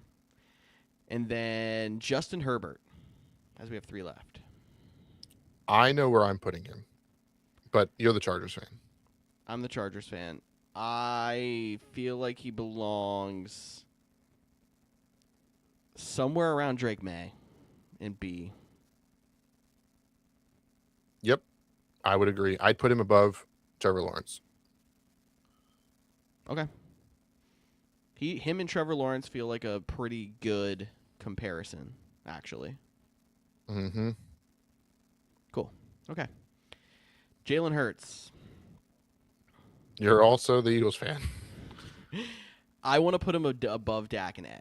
And then Justin Herbert, as we have 3 left. I know where I'm putting him, but you're the Chargers fan. I'm the Chargers fan. I feel like he belongs somewhere around Drake May in B. Yep, I would agree. I'd put him above Trevor Lawrence. Okay. Him and Trevor Lawrence feel like a pretty good comparison, actually. Mm-hmm. Cool. Okay. Jalen Hurts. You're also the Eagles fan. I want to put him above Dak and A.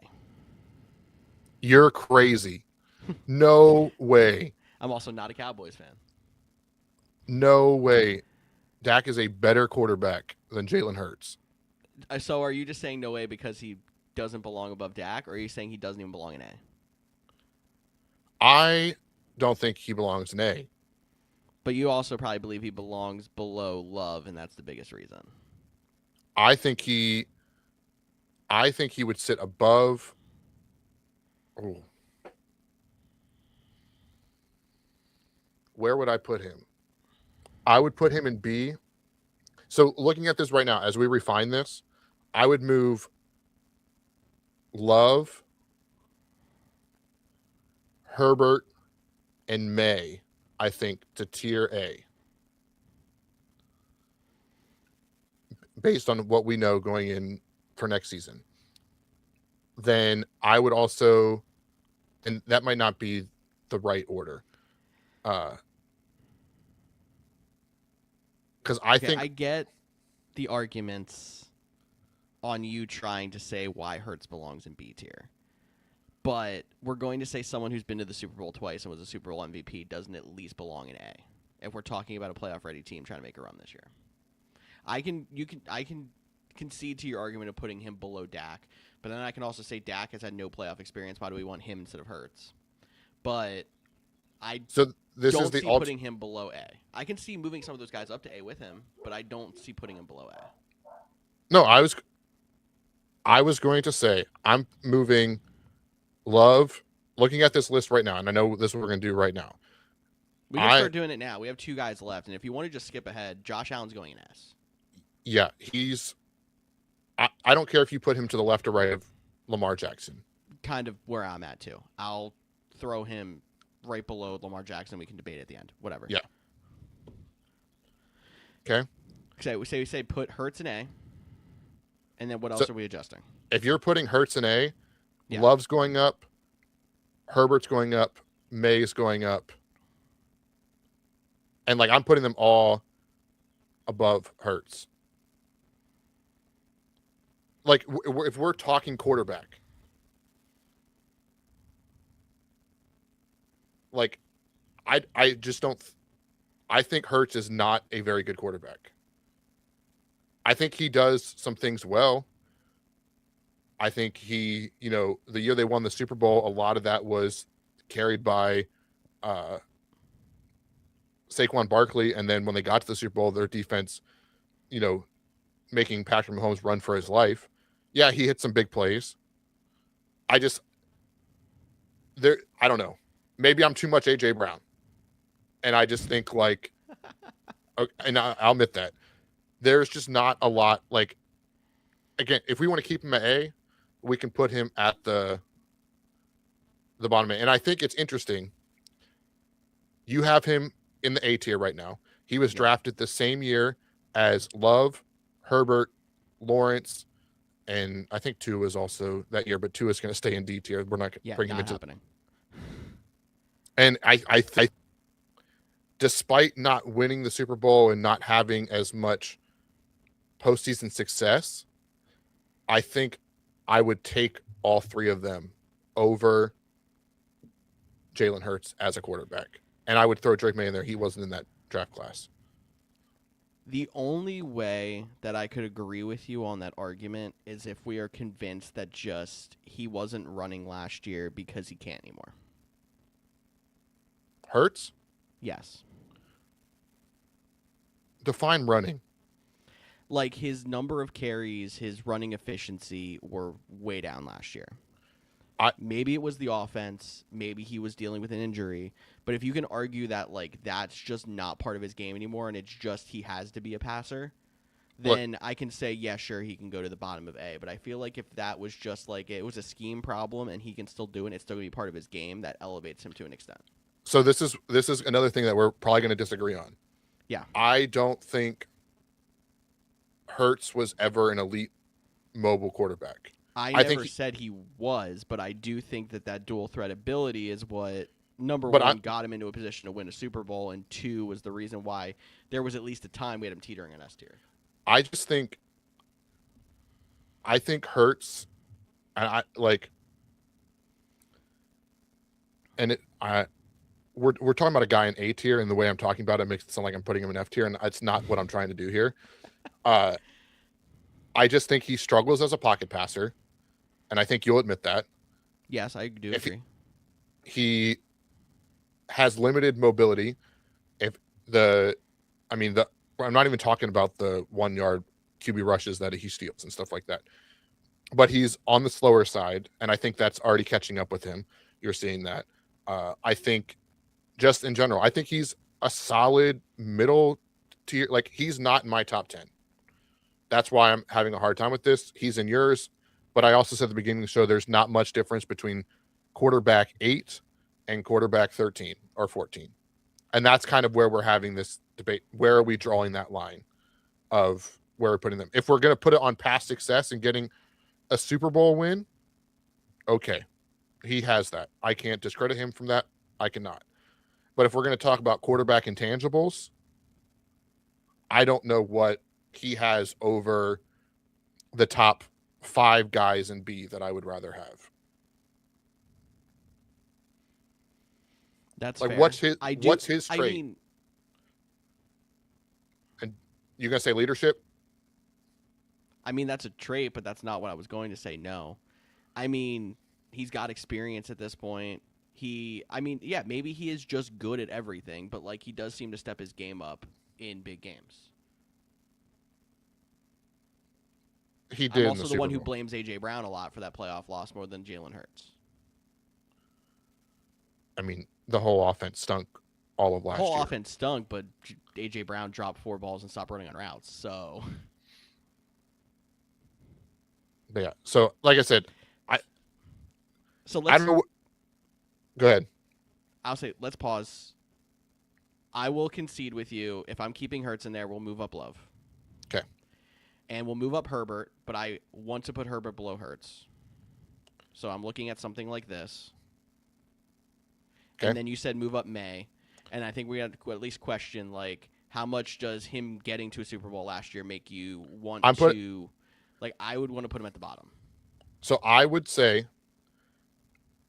You're crazy. No way. I'm also not a Cowboys fan. No way. Dak is a better quarterback than Jalen Hurts. So are you just saying no way because he doesn't belong above Dak, or are you saying he doesn't even belong in A? I don't think he belongs in A. But you also probably believe he belongs below Love, and that's the biggest reason. I think he would sit above. Oh. Where would I put him? I would put him in B. So looking at this right now, as we refine this, I would move Love, Herbert, and May, I think, to tier A based on what we know going in for next season. Then I would also, and that might not be the right order, because I Okay, think I get the arguments on you trying to say why Hurts belongs in B tier. But we're going to say someone who's been to the Super Bowl twice and was a Super Bowl MVP doesn't at least belong in A. If we're talking about a playoff ready team trying to make a run this year. I can concede to your argument of putting him below Dak, but then I can also say Dak has had no playoff experience. Why do we want him instead of Hurts? But I so. This is don't the see putting him below A. I can see moving some of those guys up to A with him, but I don't see putting him below A. No, I was going to say I'm moving Love. Looking at this list right now, and I know this is what we're going to do right now. We can start doing it now. We have 2 guys left, and if you want to just skip ahead, Josh Allen's going in S. Yeah, he's. I don't care if you put him to the left or right of Lamar Jackson. Kind of where I'm at too. I'll throw him right below Lamar Jackson. We can debate at the end. Whatever. Yeah. Okay. So we say put Hurts in A, and then what else are we adjusting? If you're putting Hurts in A, Love's going up, Herbert's going up, May's going up, and like I'm putting them all above Hurts. Like if we're talking quarterback, like I just don't. I think Hurts is not a very good quarterback. I think he does some things well. I think he, the year they won the Super Bowl, a lot of that was carried by Saquon Barkley. And then when they got to the Super Bowl, their defense, making Patrick Mahomes run for his life. Yeah, he hit some big plays. I don't know. Maybe I'm too much AJ Brown. And I just think and I'll admit that there's just not a lot. Like, again, if we want to keep him at A, we can put him at the bottom A. And I think it's interesting. You have him in the A tier right now. He was drafted the same year as Love, Herbert, Lawrence, and I think Tua is also that year, but Tua is going to stay in D tier. We're not bringing him into happening. And I think, despite not winning the Super Bowl and not having as much postseason success, I think I would take all 3 of them over Jalen Hurts as a quarterback. And I would throw Drake May in there. He wasn't in that draft class. The only way that I could agree with you on that argument is if we are convinced that just he wasn't running last year because he can't anymore. Hurts? Yes. Define running. Like his number of carries, his running efficiency were way down last year. Maybe it was the offense. Maybe he was dealing with an injury. But if you can argue that that's just not part of his game anymore and it's just he has to be a passer, then I can say, yeah, sure, he can go to the bottom of A. But I feel like if that was just it was a scheme problem and he can still do it and it's still going to be part of his game, that elevates him to an extent. So this is another thing that we're probably going to disagree on. Yeah. I don't think Hurts was ever an elite mobile quarterback. I never said he was, but I do think that dual threat ability is what, number one, got him into a position to win a Super Bowl, and 2 was the reason why there was at least a time we had him teetering on S tier. I think Hurts, and we're talking about a guy in A tier, and the way I'm talking about it makes it sound like I'm putting him in F tier, and it's not what I'm trying to do here. I just think he struggles as a pocket passer, and I think you'll admit that. Yes, I do agree. He has limited mobility. I'm not even talking about the 1-yard QB rushes that he steals and stuff like that. But he's on the slower side, and I think that's already catching up with him. You're seeing that. I think just in general, I think he's a solid middle tier. Like, he's not in my top 10. That's why I'm having a hard time with this. He's in yours, but I also said at the beginning of the show there's not much difference between quarterback 8 and quarterback 13 or 14. And that's kind of where we're having this debate. Where are we drawing that line of where we're putting them? If we're going to put it on past success and getting a Super Bowl win, okay, he has that. I can't discredit him from that. I cannot. But if we're going to talk about quarterback intangibles, I don't know what he has over the top 5 guys in B that I would rather have. That's Like, fair. what's his I trait? mean, And you gonna say leadership? that's a trait, but that's not what I was going to say. No. I mean, he's got experience at this point. Yeah, maybe he is just good at everything, but like he does seem to step his game up in big games. He I'm did in the also the Super one who Bowl. blames AJ Brown a lot for that playoff loss more than Jalen Hurts. I mean, the whole offense stunk all of The last whole year. offense stunk, but AJ Brown dropped 4 balls and stopped running on routes. So, But yeah. So, like I said, I so I don't know. Go ahead. I'll say let's pause. I will concede with you. If I'm keeping Hurts in there, we'll move up Love. Okay. And we'll move up Herbert, but I want to put Herbert below Hurts. So I'm looking at something like this. Okay. And then you said move up May. And I think we had to at least question, like, how much does him getting to a Super Bowl last year make you want to... Like, I would want to put him at the bottom. So I would say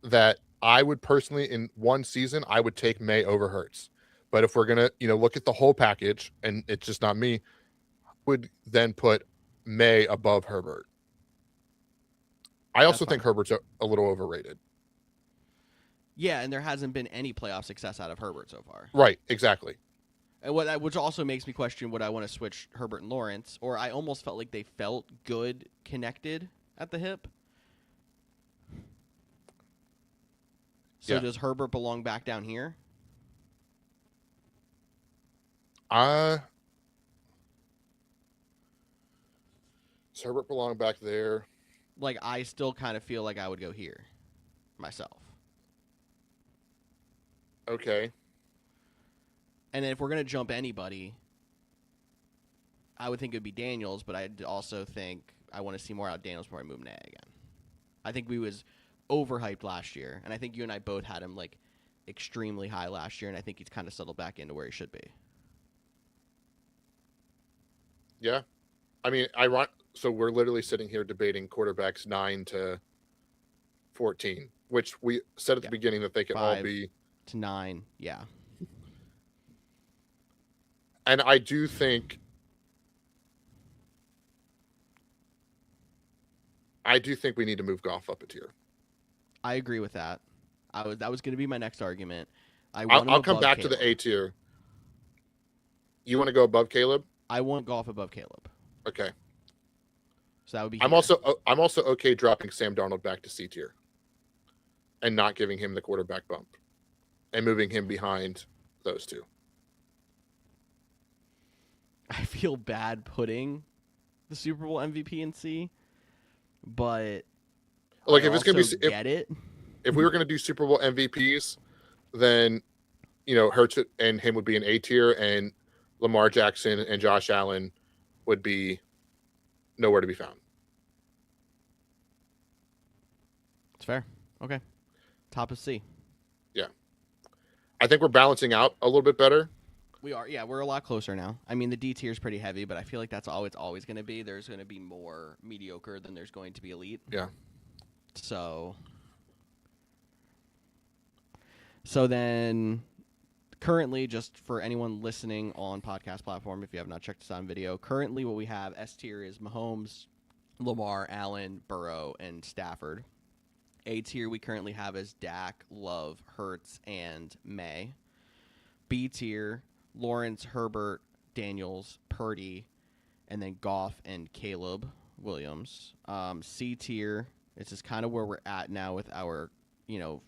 that I would personally, in one season, I would take May over Hurts. But if we're going to, look at the whole package, and it's just not me, would then put May above Herbert. I also think Herbert's a little overrated. Yeah, and there hasn't been any playoff success out of Herbert so far. Right, exactly. And which also makes me question would I want to switch Herbert and Lawrence, or I almost felt like they felt good connected at the hip. So does Herbert belong back down here? Does Herbert belong back there? Like, I still kind of feel like I would go here myself. Okay. And then if we're going to jump anybody, I would think it would be Daniels, but I also think I want to see more out of Daniels before I move Nay again. I think we was overhyped last year, and I think you and I both had him, like, extremely high last year, and I think he's kind of settled back into where he should be. Yeah. I mean, so we're literally sitting here debating quarterbacks 9 to 14, which we said at the beginning that they could all be 5 to 9, yeah. And I do think we need to move Goff up a tier. I agree with that. That was going to be my next argument. I'll come back to the A tier. You want to go above Caleb? I want Goff above Caleb. Okay. So that would be. I'm also okay dropping Sam Darnold back to C tier, and not giving him the quarterback bump, and moving him behind those two. I feel bad putting the Super Bowl MVP in C, but like if it's gonna be get it. If we were gonna do Super Bowl MVPs, then Hurts and him would be an A tier, and Lamar Jackson and Josh Allen would be nowhere to be found. It's fair. Okay. Top of C. Yeah. I think we're balancing out a little bit better. We are. Yeah, we're a lot closer now. I mean, the D tier is pretty heavy, but I feel like that's all it's always going to be. There's going to be more mediocre than there's going to be elite. Yeah. So then currently, just for anyone listening on podcast platform, if you have not checked us out on video, currently what we have S tier is Mahomes, Lamar, Allen, Burrow, and Stafford. A tier we currently have is Dak, Love, Hurts, and May. B tier, Lawrence, Herbert, Daniels, Purdy, and then Goff and Caleb Williams. C tier, this is kind of where we're at now with our,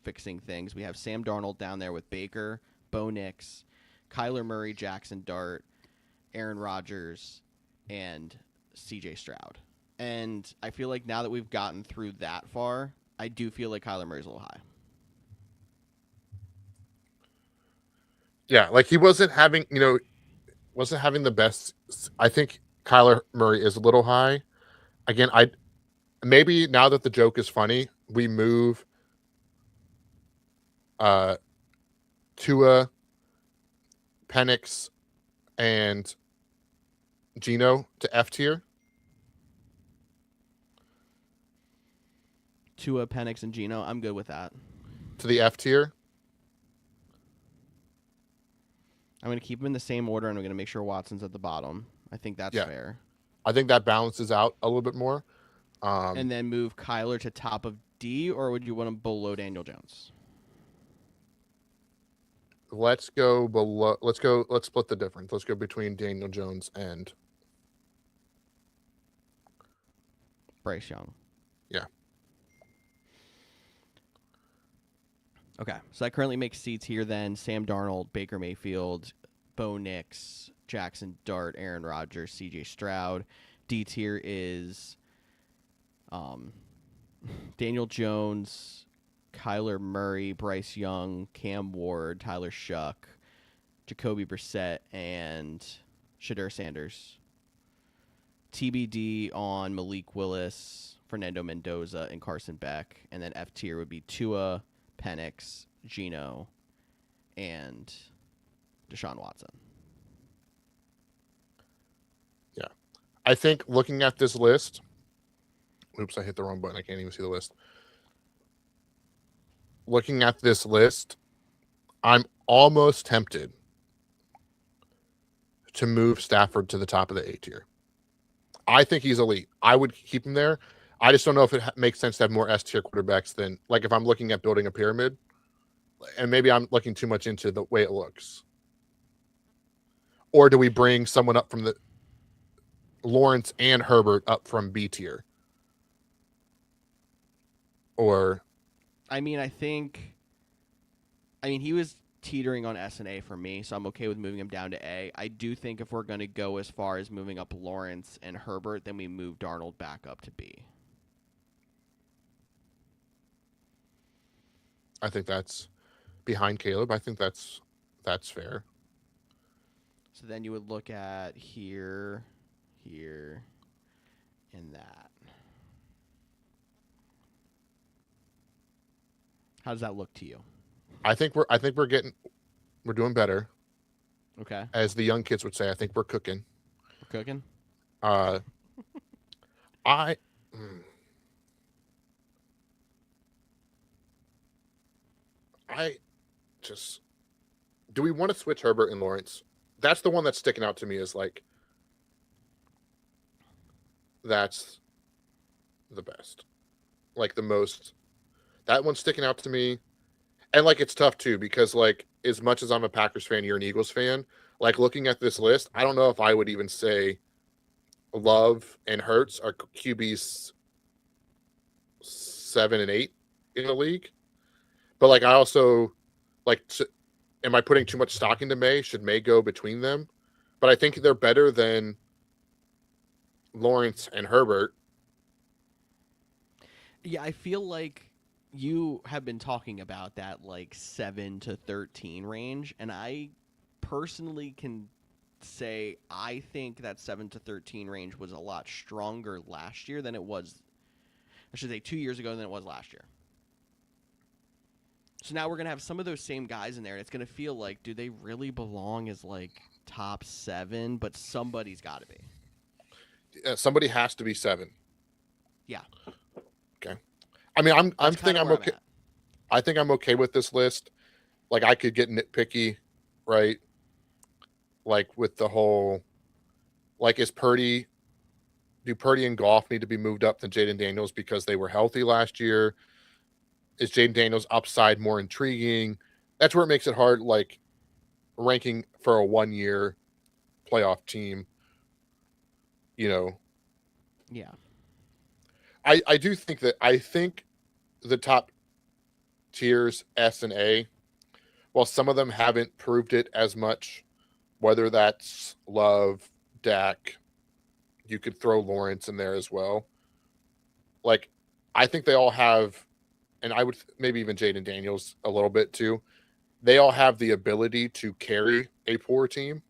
fixing things. We have Sam Darnold down there with Baker, Bo Nix, Kyler Murray, Jackson Dart, Aaron Rodgers, and CJ Stroud. And I feel like now that we've gotten through that far, I do feel like Kyler Murray's a little high. Yeah, like he wasn't having, wasn't having the best. I think Kyler Murray is a little high. Again, I maybe now that the joke is funny, we move uh Tua, Penix, and Gino to F tier. Tua, Penix, and Geno, I'm good with that. To the F tier. I'm going to keep them in the same order, and I'm going to make sure Watson's at the bottom. I think that's Yeah, fair. I think that balances out a little bit more. And then move Kyler to top of D, or would you want him below Daniel Jones? Let's go below. Let's split the difference. Let's go between Daniel Jones and Bryce Young. Yeah. Okay, so that currently makes C tier then Sam Darnold, Baker Mayfield, Bo Nix, Jackson Dart, Aaron Rodgers, CJ Stroud. D tier is Daniel Jones, Kyler Murray, Bryce Young, Cam Ward, Tyler Shuck, Jacoby Brissett, and Shadur Sanders. TBD on Malik Willis, Fernando Mendoza, and Carson Beck. And then F tier would be Tua, Penix, Geno, and Deshaun Watson. Yeah. I think looking at this list, oops, I hit the wrong button. I can't even see the list. Looking at this list, I'm almost tempted to move Stafford to the top of the A tier. I think he's elite. I would keep him there. I just don't know if it makes sense to have more S tier quarterbacks than, like, if I'm looking at building a pyramid, and maybe I'm looking too much into the way it looks. Or do we bring someone up from the Lawrence and Herbert up from B tier? Or I mean, he was teetering on S and A for me, so I'm okay with moving him down to A. I do think if we're going to go as far as moving up Lawrence and Herbert, then we move Darnold back up to B. I think that's behind Caleb. I think that's fair. So then you would look at here, and that. How does that look to you? I think we're doing better. Okay. As the young kids would say, I think we're cooking. We're cooking? I just, do we want to switch Herbert and Lawrence? That's the one that's sticking out to me, is like, that's the best. Like, the most, that one's sticking out to me. And like, it's tough too, because like, as much as I'm a Packers fan, you're an Eagles fan. Like, looking at this list, I don't know if I would even say Love and Hurts are QBs 7 and 8 in the league. But like, I also like, am I putting too much stock into May? Should May go between them? But I think they're better than Lawrence and Herbert. Yeah, I feel like you have been talking about that like 7 to 13 range, and I personally can say I think that 7 to 13 range was a lot stronger last year than it was, I should say 2 years ago than it was last year. So now we're going to have some of those same guys in there, and it's going to feel like, do they really belong as like top 7? But somebody's got to be. Somebody has to be 7. Yeah. Okay. I mean, I'm thinking I'm okay. at. I think I'm okay with this list. Like, I could get nitpicky, right? Like, with the whole, like, do Purdy and Goff need to be moved up than Jaden Daniels because they were healthy last year? Is Jaden Daniels' upside more intriguing? That's where it makes it hard, like, ranking for a 1-year playoff team, Yeah. I do think the top tiers, S and A, while some of them haven't proved it as much, whether that's Love, Dak, you could throw Lawrence in there as well. Like, I think they all have, and I would maybe even Jaden Daniels a little bit too. They all have the ability to carry a poor team.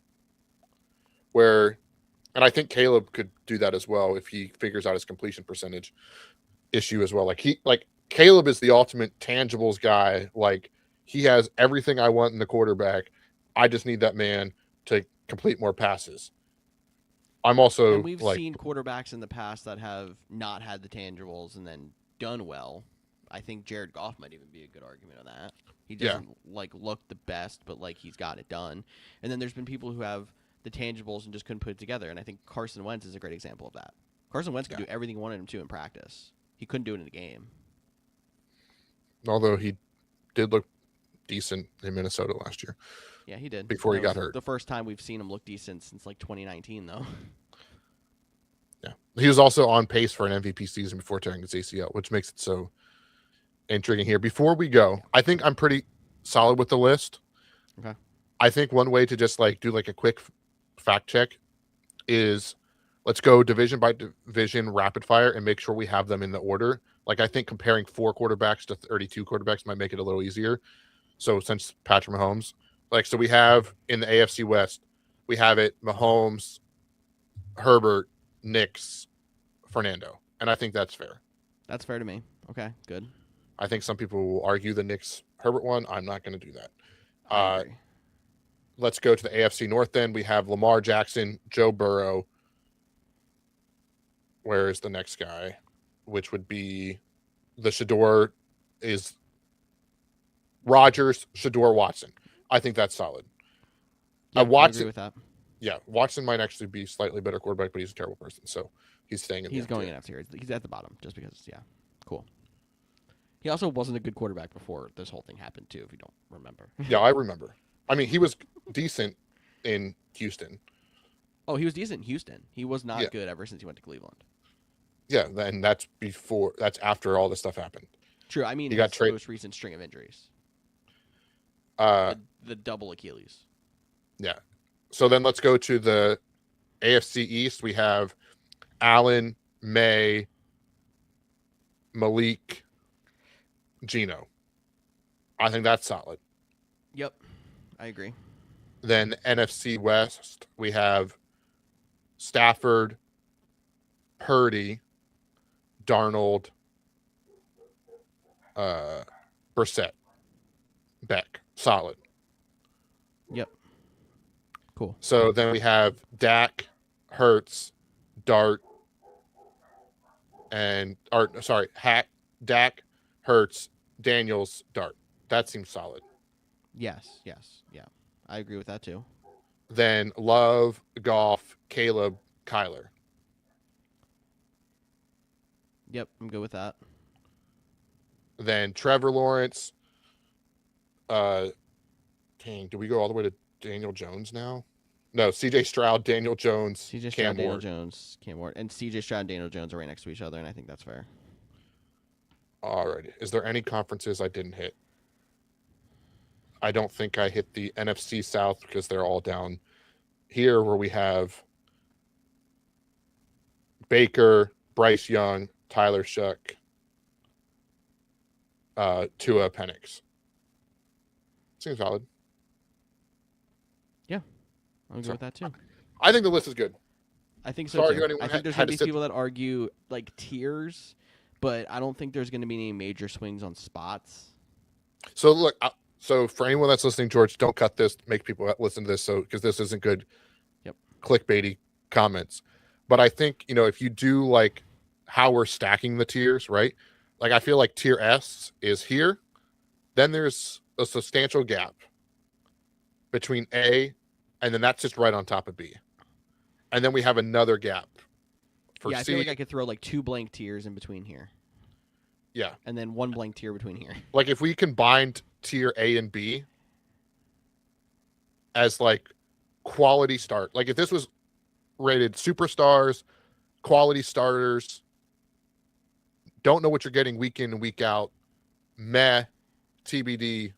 And I think Caleb could do that as well if he figures out his completion percentage issue as well. Like Caleb is the ultimate tangibles guy. Like, he has everything I want in the quarterback. I just need that man to complete more passes. I'm also And we've seen quarterbacks in the past that have not had the tangibles and then done well. I think Jared Goff might even be a good argument of that. He doesn't look the best, but he's got it done. And then there's been people who have the tangibles and just couldn't put it together. And I think Carson Wentz is a great example of that. Carson Wentz could do everything you wanted him to in practice. He couldn't do it in the game. Although he did look decent in Minnesota last year. Yeah, he did. Before he got hurt. The first time we've seen him look decent since 2019, though. Yeah. He was also on pace for an MVP season before tearing his ACL, which makes it so intriguing here. Before we go, I think I'm pretty solid with the list. Okay. I think one way to just do a quick fact check is let's go division by division rapid fire and make sure we have them in the order. I think comparing 4 quarterbacks to 32 quarterbacks might make it a little easier. So since Patrick Mahomes, so we have in the AFC West, we have it Mahomes, Herbert, Knicks, Fernando. And I think that's fair. That's fair to me. Okay, good. I think some people will argue the Knicks Herbert one. I'm not going to do that. I agree. Let's go to the AFC North then. We have Lamar Jackson, Joe Burrow. Where is the next guy? Which would be the Shador is Rodgers, Shador, Watson. I think that's solid. Yeah, Watson, I agree with that. Yeah, Watson might actually be slightly better quarterback, but he's a terrible person, so he's staying in. He's going in after. He's at the bottom just because. Yeah, cool. He also wasn't a good quarterback before this whole thing happened too. If you don't remember. Yeah, I remember. I mean, he was decent in Houston. Oh, he was decent in Houston. He was not good ever since he went to Cleveland. Yeah, and that's after all this stuff happened. True. I mean, he got traded. Most recent string of injuries. The double Achilles. Yeah. So then let's go to the AFC East. We have Allen, May, Malik, Geno. I think that's solid. Yep, I agree. Then NFC West, we have Stafford, Purdy, Darnold, Brissett, Beck. Solid. Yep. Cool. So then we have Dak, Hurts, Dart, Dak, Hurts, Daniels, Dart. That seems solid. Yes. Yeah. I agree with that too. Then Love, Goff, Caleb, Kyler. Yep, I'm good with that. Then Trevor Lawrence. Do we go all the way to Daniel Jones now? No, CJ Stroud, Daniel Jones, CJ Stroud, Daniel Jones, Cam Ward. And CJ Stroud and Daniel Jones are right next to each other, and I think that's fair. All right. Is there any conferences I didn't hit? I don't think I hit the NFC South because they're all down here where we have Baker, Bryce Young, Tyler Shuck, Tua Penix. Seems valid. Yeah, I'm good with that too. I think the list is good. I think so too. I think there's going to be people that argue tiers, but I don't think there's going to be any major swings on spots. So look, so for anyone that's listening, George, don't cut this. Make people listen to this, because this isn't good. Yep. Clickbaity comments, but I think if you do how we're stacking the tiers, right? I feel like tier S is here. Then there's a substantial gap between A, and then that's just right on top of B, and then we have another gap for C. I feel like I could throw 2 blank tiers in between here. Yeah, and then 1 blank tier between here. If we combined tier A and B as quality start, if this was rated superstars, quality starters, don't know what you're getting week in and week out, meh, TBD,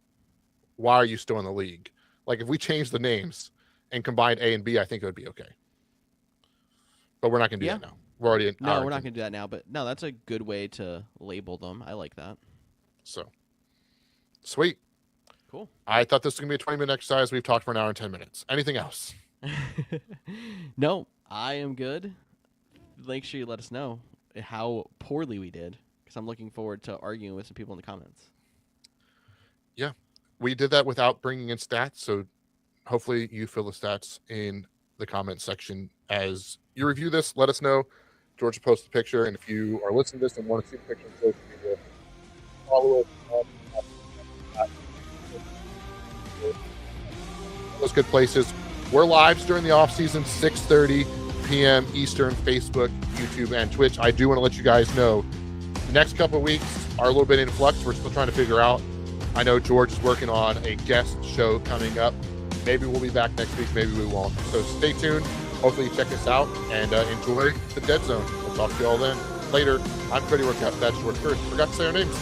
why are you still in the league? If we change the names and combine A and B, I think it would be okay. But we're not going to do Yeah. that now. We're already in. No, we're not going to do that now. But no, that's a good way to label them. I like that. So, sweet. Cool. I thought this was going to be a 20-minute exercise. We've talked for an hour and 10 minutes. Anything else? No, I am good. Make sure you let us know how poorly we did, because I'm looking forward to arguing with some people in the comments. Yeah, we did that without bringing in stats. So hopefully you fill the stats in the comment section as you review this. Let us know. George will post a picture, and if you are listening to this and want to see the picture on social media, follow us on those good places. We're lives during the off season, 6:30 p.m. Eastern, Facebook, YouTube, and Twitch. I do want to let you guys know the next couple of weeks are a little bit in flux. We're still trying to figure out. I know George is working on a guest show coming up. Maybe we'll be back next week. Maybe we won't. So stay tuned. Hopefully you check us out and enjoy the Dead Zone. We'll talk to you all then. Later. I'm Cody Workout. That's George First. Forgot to say our names.